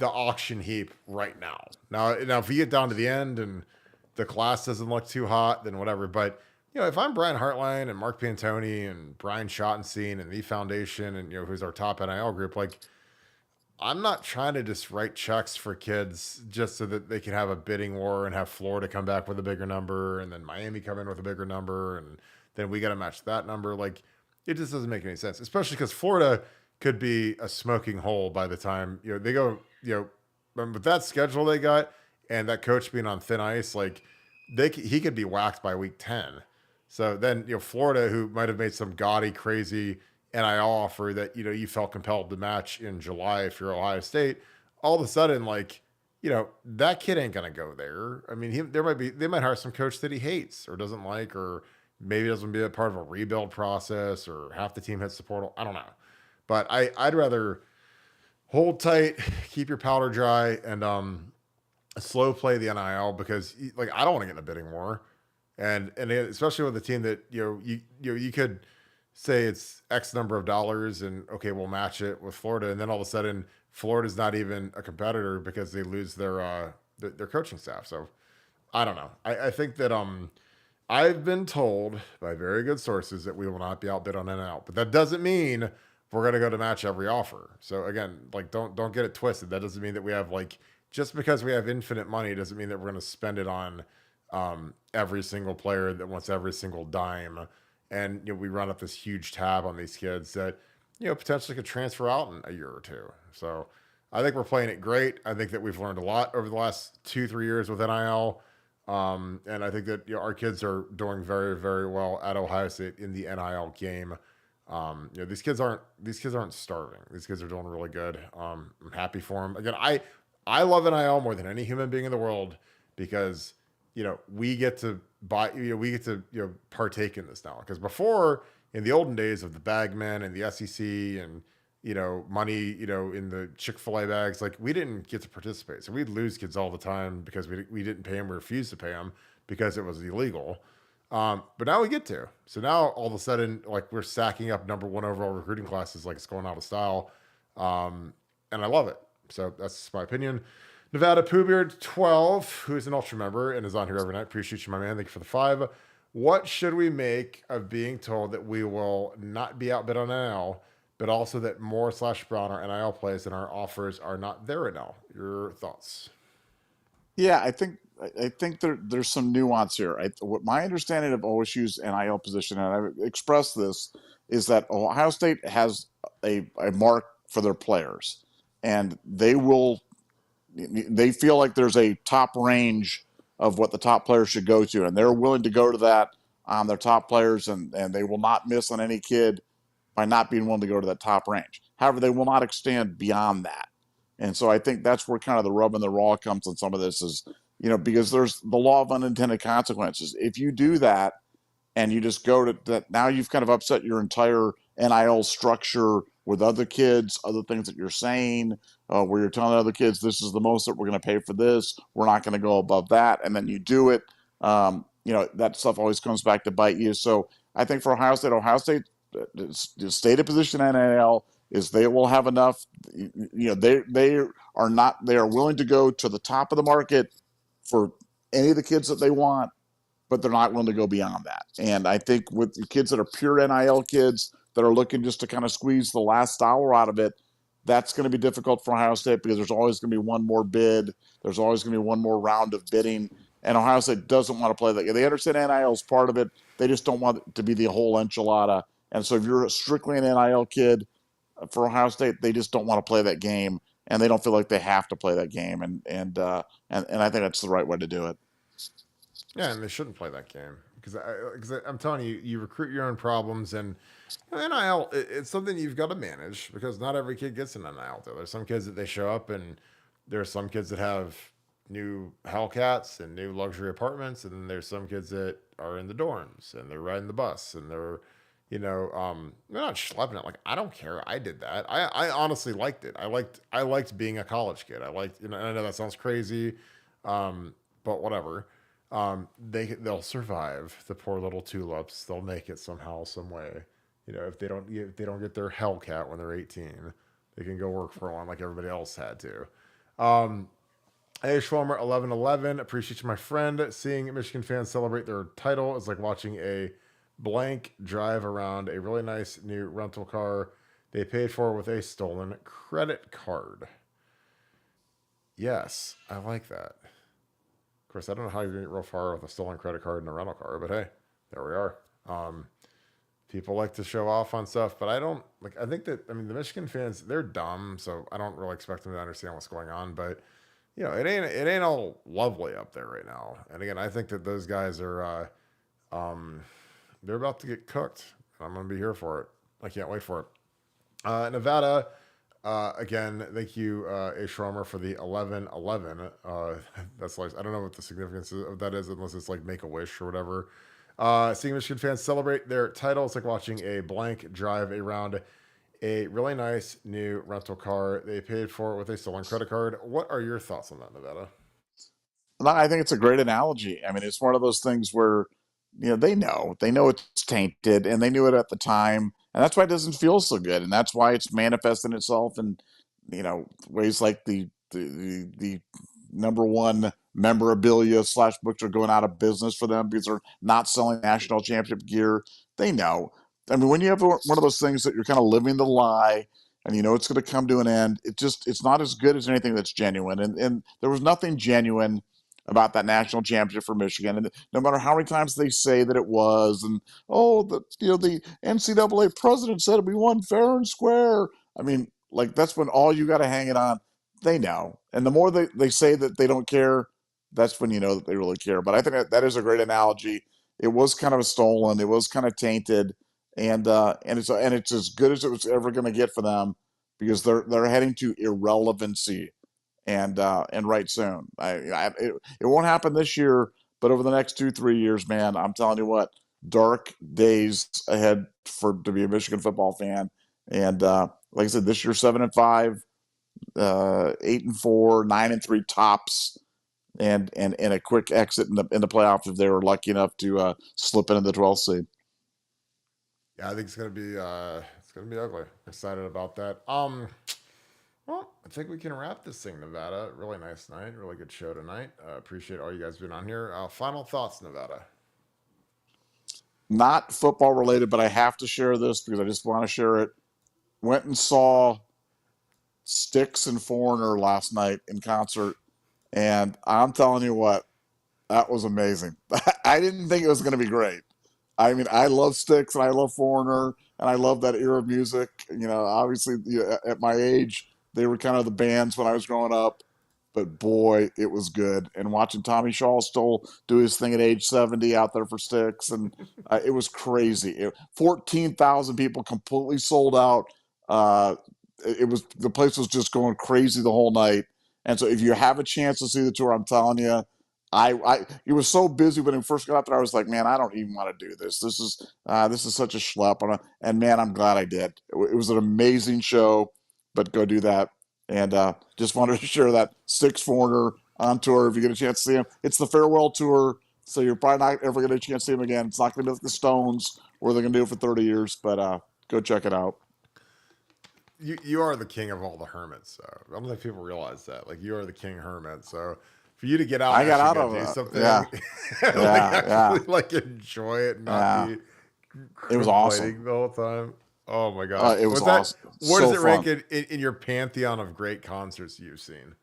Speaker 1: auction heap right now. Now, if you get down to the end and the class doesn't look too hot, then whatever. But if I'm Brian Hartline and Mark Pantoni and Brian Schottenstein and the Foundation and who's our top NIL group, like, I'm not trying to just write checks for kids just so that they can have a bidding war and have Florida come back with a bigger number and then Miami come in with a bigger number and then we got to match that number. Like, it just doesn't make any sense, especially because Florida could be a smoking hole by the time they go. With that schedule they got and that coach being on thin ice, like he could be whacked by week 10. So then Florida, who might have made some gaudy, crazy NIL offer that you felt compelled to match in July if you're Ohio State, all of a sudden, like, that kid ain't gonna go there. I mean, they might hire some coach that he hates or doesn't like, or maybe doesn't be a part of a rebuild process, or half the team hits the portal. I don't know, but I'd rather hold tight, keep your powder dry, and slow play the NIL because like I don't want to get in a bidding war. and especially with a team that you could say it's X number of dollars, and okay, we'll match it with Florida, and then all of a sudden Florida's not even a competitor because they lose their coaching staff. So I don't know. I think that I've been told by very good sources that we will not be outbid on NIL, but that doesn't mean we're going to go to match every offer. So again, like don't get it twisted. That doesn't mean that we have like just because we have infinite money doesn't mean that we're going to spend it on every single player that wants every single dime. And we run up this huge tab on these kids that potentially could transfer out in a year or two. So I think we're playing it great. I think that we've learned a lot over the last 2-3 years with NIL. And I think that our kids are doing very, very well at Ohio State in the NIL game. These kids aren't starving. These kids are doing really good. I'm happy for them. Again, I love NIL more than any human being in the world because we get to partake in this now. Because before, in the olden days of the bagmen and the SEC and money, in the Chick-fil-A bags, like we didn't get to participate. So we'd lose kids all the time because we didn't pay them. We refused to pay them because it was illegal. But now we get to. So now all of a sudden, like we're stacking up number one overall recruiting classes like it's going out of style. And I love it. So that's my opinion. Nevada Poohbeard 12, who is an Ultra member and is on here every night. Appreciate you, my man. Thank you for the 5. What should we make of being told that we will not be outbid on NIL, but also that Moore/Brown our NIL plays and our offers are not there right now? Your thoughts?
Speaker 2: Yeah, I think there's some nuance here. What my understanding of OSU's NIL position, and I've expressed this, is that Ohio State has a mark for their players, and they feel like there's a top range of what the top players should go to, and they're willing to go to that on their top players, and they will not miss on any kid by not being willing to go to that top range. However, they will not extend beyond that. And so I think that's where kind of the rub and the raw comes on some of this is, because there's the law of unintended consequences. If you do that and you just go to that, now you've kind of upset your entire NIL structure with other kids, other things that you're saying, where you're telling other kids, this is the most that we're going to pay for this. We're not going to go above that. And then you do it. That stuff always comes back to bite you. So I think for Ohio State, the stated position in NIL is they will have enough. They are willing to go to the top of the market for any of the kids that they want, but they're not willing to go beyond that. And I think with the kids that are pure NIL kids that are looking just to kind of squeeze the last dollar out of it, that's going to be difficult for Ohio State because there's always going to be one more bid. There's always going to be one more round of bidding. And Ohio State doesn't want to play that. They understand NIL is part of it. They just don't want it to be the whole enchilada. And so if you're strictly an NIL kid for Ohio State, they just don't want to play that game, and they don't feel like they have to play that game. And I think that's the right way to do it.
Speaker 1: Yeah, and they shouldn't play that game because I'm telling you, you recruit your own problems, and NIL it's something you've got to manage because not every kid gets an NIL deal. There's some kids that they show up, and there are some kids that have new Hellcats and new luxury apartments, and then there's some kids that are in the dorms and they're riding the bus and they're they're not schlepping it. Like, I don't care. I did that. I honestly liked it. I liked being a college kid. I liked, I know that sounds crazy, but whatever. They'll survive. The poor little tulips. They'll make it somehow, some way. If they don't get their Hellcat when they're 18, they can go work for one like everybody else had to. Hey, Schwalmer 1111. Appreciate you, my friend. Seeing Michigan fans celebrate their title is like watching a blank drive around a really nice new rental car they paid for with a stolen credit card. Yes, I like that. Of course, I don't know how you're going to get real far with a stolen credit card and a rental car, but hey, there we are. People like to show off on stuff, but I don't like. I think that the Michigan fans, they're dumb, so I don't really expect them to understand what's going on. But it ain't all lovely up there right now. And again, I think that those guys are they're about to get cooked. I'm going to be here for it. I can't wait for it. Nevada, again, thank you, A. Schromer, for the 1111. That's like, I don't know what the significance of that is, unless it's like Make-A-Wish or whatever. Seeing Michigan fans celebrate their title, it's like watching a blank drive around a really nice new rental car they paid for with a stolen credit card. What are your thoughts on that, Nevada?
Speaker 2: I think it's a great analogy. It's one of those things where they know it's tainted, and they knew it at the time, and that's why it doesn't feel so good, and that's why it's manifesting itself in ways like the number one memorabilia slash books are going out of business for them because they're not selling national championship gear. They know. I mean, when you have one of those things that you're kind of living the lie, and it's going to come to an end, it's not as good as anything that's genuine, and there was nothing genuine about that national championship for Michigan. And no matter how many times they say that it was, and the NCAA president said we won fair and square. I mean, like, that's when all you got to hang it on. They know, and the more they say that they don't care, that's when you know that they really care. But I think that is a great analogy. It was kind of stolen. It was kind of tainted, and it's as good as it was ever going to get for them because they're heading to irrelevancy and right soon. It won't happen this year, but over the next 2-3 years, man, I'm telling you what, dark days ahead to be a Michigan football fan. And like I said, this year 7-5, 8-4, 9-3 tops, and a quick exit in the playoffs if they were lucky enough to slip into the 12th seed.
Speaker 1: Yeah, I think it's gonna be ugly. Excited about that. Well, I think we can wrap this thing, Nevada. Really nice night. Really good show tonight. Appreciate all you guys being on here. Final thoughts, Nevada.
Speaker 2: Not football related, but I have to share this because I just want to share it. Went and saw Styx and Foreigner last night in concert, and I'm telling you what, that was amazing. I didn't think it was going to be great. I mean, I love Styx and I love Foreigner and I love that era of music. Obviously, at my age, they were kind of the bands when I was growing up. But boy, it was good. And watching Tommy Shaw still do his thing at age 70 out there for Styx, and it was crazy. 14,000 people, completely sold out. Uh, the place was just going crazy the whole night. And so, if you have a chance to see the tour, I'm telling you, it was so busy when I first got out there. I was like, man, I don't even want to do this. This is such a schlep. And man, I'm glad I did. It was an amazing show. But go do that. And just wanted to share that Styx Foreigner on tour. If you get a chance to see him, it's the farewell tour, so you're probably not ever get a chance to see him again. It's not going to be like the Stones, where they're going to do it for 30 years. But go check it out.
Speaker 1: You are the king of all the hermits. So I don't think people realize that. Like, you are the king hermit. So for you to get out
Speaker 2: I
Speaker 1: and
Speaker 2: got
Speaker 1: actually
Speaker 2: out
Speaker 1: go
Speaker 2: of
Speaker 1: do
Speaker 2: it.
Speaker 1: something,
Speaker 2: Yeah,
Speaker 1: like
Speaker 2: yeah, yeah,
Speaker 1: actually like enjoy it, and not
Speaker 2: yeah.
Speaker 1: be
Speaker 2: It was awesome.
Speaker 1: complaining the whole time. Oh my gosh.
Speaker 2: It was
Speaker 1: Was that,
Speaker 2: awesome.
Speaker 1: where does
Speaker 2: So
Speaker 1: it rank
Speaker 2: fun.
Speaker 1: in your pantheon of great concerts you've seen?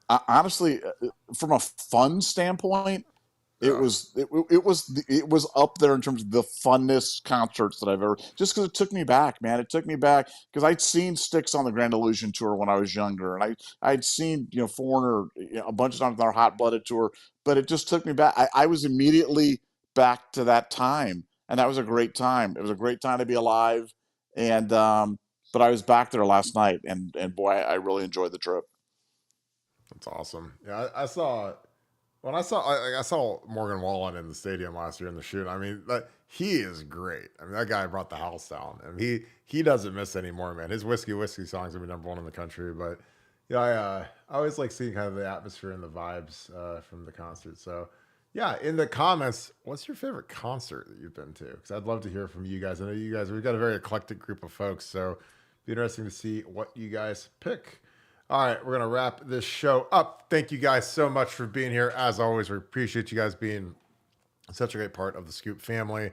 Speaker 2: Honestly, from a fun standpoint, it
Speaker 1: Yeah.
Speaker 2: was it was up there in terms of the funnest concerts that I've ever. Just because it took me back, man. It took me back because I'd seen Styx on the Grand Illusion tour when I was younger, and I'd seen Foreigner a bunch of times on our Hot Blooded tour, but it just took me back. I was immediately back to that time, and that was a great time. It was a great time to be alive, and but I was back there last night, and boy, I really enjoyed the trip.
Speaker 1: That's awesome. Yeah, I saw Morgan Wallen in the stadium last year in the shoot. I mean, he is great. I mean, that guy brought the house down. I mean, he doesn't miss anymore, man. His whiskey songs will be number one in the country. But yeah, I always like seeing kind of the atmosphere and the vibes from the concert. So yeah, in the comments, what's your favorite concert that you've been to? Because I'd love to hear from you guys. I know you guys, we've got a very eclectic group of folks, so it'd be interesting to see what you guys pick. All right, we're going to wrap this show up. Thank you guys so much for being here. As always, we appreciate you guys being such a great part of the Scoop family.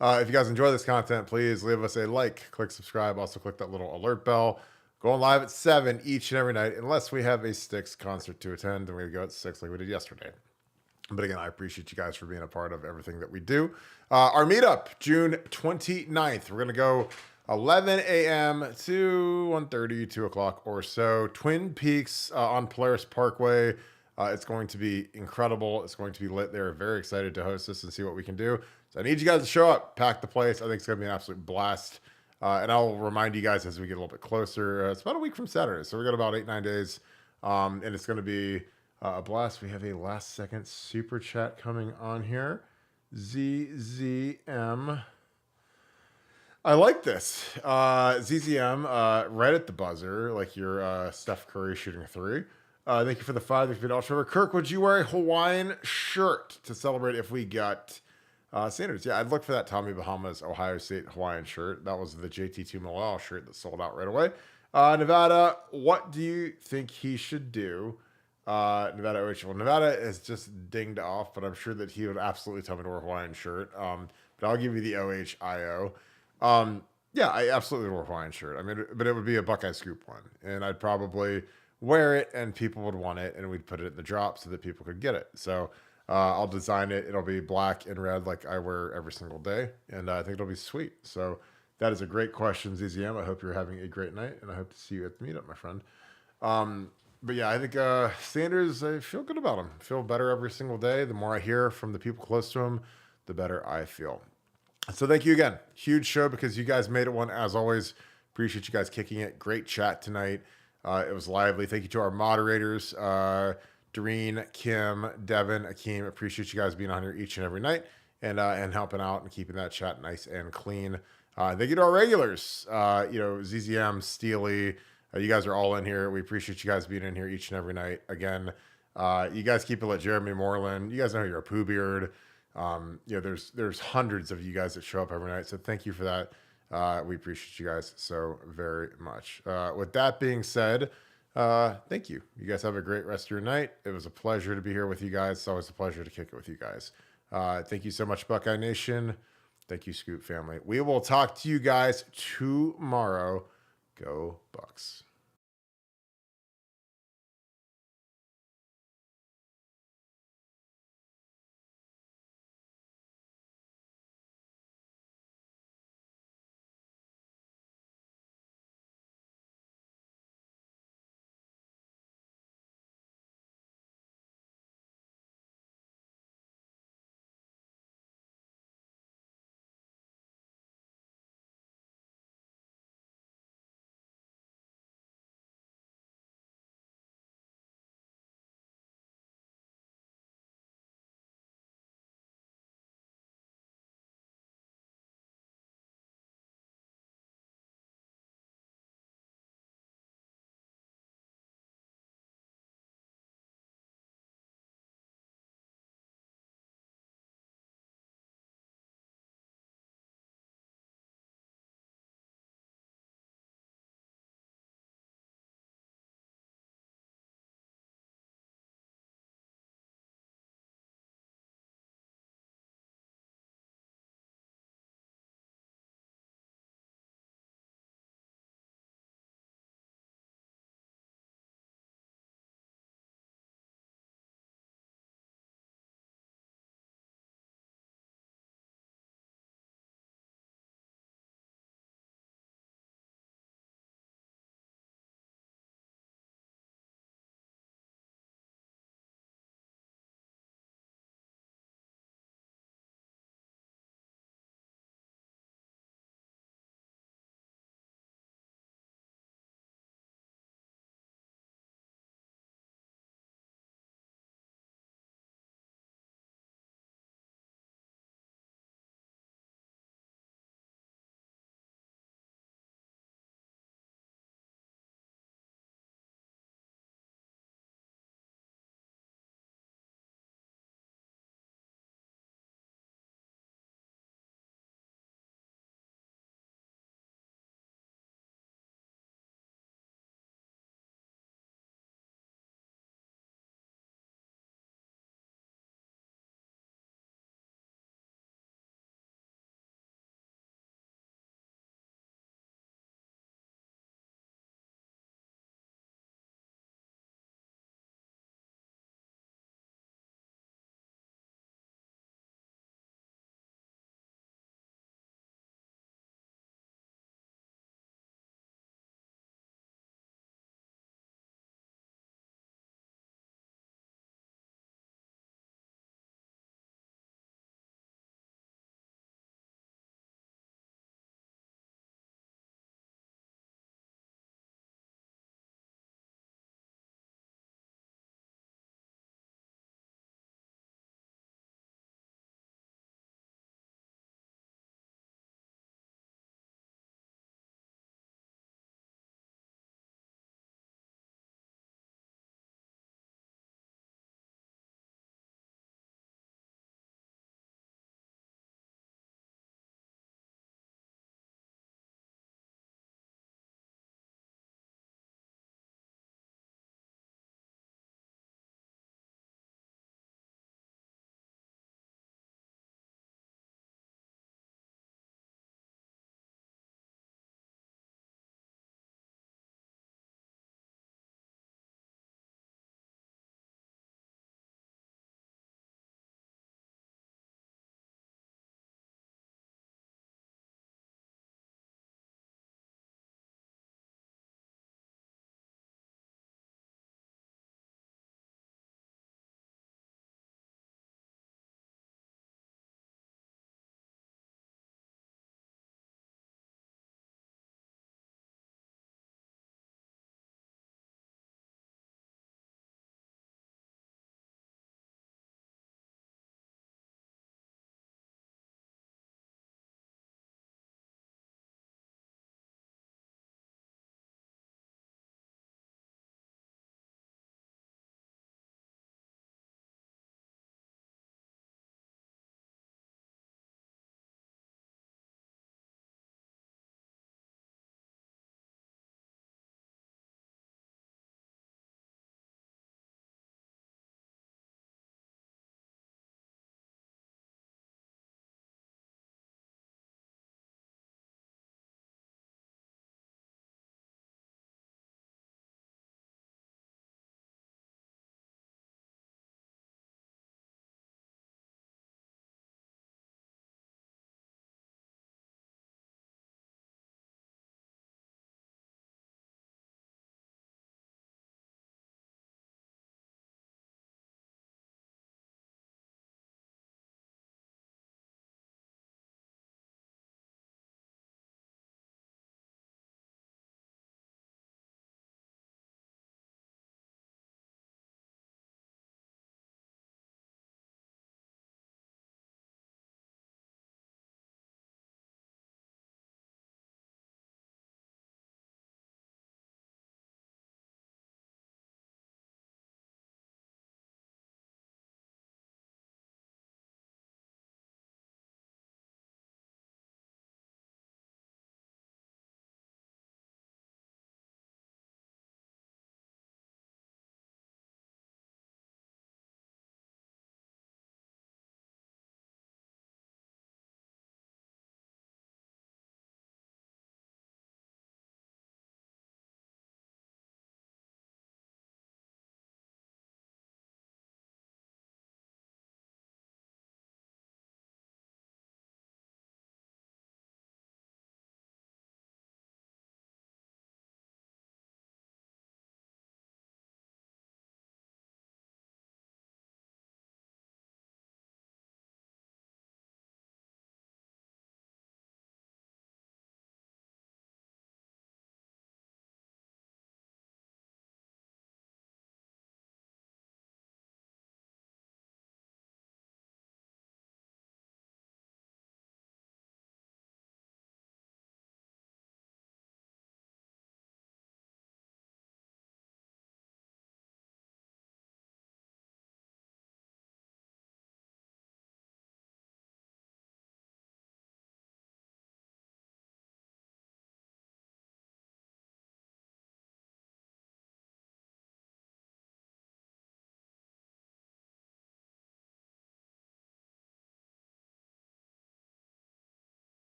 Speaker 1: If you guys enjoy this content, please leave us a like, click subscribe, also click that little alert bell. Going live at 7 each and every night, unless we have a Styx concert to attend, and we go at 6 like we did yesterday. But again, I appreciate you guys for being a part of everything that we do. Our meetup, June 29th. We're going to go 11 a.m. to 1:30, 2 o'clock or so. Twin Peaks on Polaris Parkway. It's going to be incredible. It's going to be lit there. Very excited to host this and see what we can do. So I need you guys to show up, pack the place. I think it's going to be an absolute blast. And I'll remind you guys as we get a little bit closer. It's about a week from Saturday. So we got about 8-9 days. And it's going to be a blast. We have a last second super chat coming on here. ZZM. I like this. ZZM, right at the buzzer, like your Steph Curry shooting a three. Thank you for the 5. Thank you for the $1. Kirk, would you wear a Hawaiian shirt to celebrate if we got Sanders, yeah, I'd look for that Tommy Bahama's Ohio State Hawaiian shirt. That was the JT2 Malal shirt that sold out right away. Nevada, what do you think he should do? Nevada OH. Well, Nevada is just dinged off, but I'm sure that he would absolutely tell me to wear a Hawaiian shirt. But I'll give you the OHIO. Yeah, I absolutely wear a Hawaiian shirt. I mean, but it would be a Buckeye Scoop one, and I'd probably wear it, and people would want it, and we'd put it in the drop so that people could get it. So I'll design it. It'll be black and red like I wear every single day, and I think it'll be sweet. So that is a great question, ZZM. I hope you're having a great night, and I hope to see you at the meetup, my friend. But yeah, I think Sanders, I feel good about him. I feel better every single day. The more I hear from the people close to him, the better I feel. So thank you again. Huge show because you guys made it one as always. Appreciate you guys kicking it. Great chat tonight. It was lively. Thank you to our moderators, Doreen, Kim, Devin, Akeem. Appreciate you guys being on here each and every night and helping out and keeping that chat nice and clean. Thank you to our regulars, ZZM, Steely. You guys are all in here. We appreciate you guys being in here each and every night. Again, you guys keep it lit. Jeremy Moreland. You guys know you're a Pooh Beard. There's hundreds of you guys that show up every night. So thank you for that. We appreciate you guys so very much. With that being said, thank you. You guys have a great rest of your night. It was a pleasure to be here with you guys. It's always a pleasure to kick it with you guys. Thank you so much, Buckeye Nation. Thank you, Scoop family. We will talk to you guys tomorrow. Go Bucks.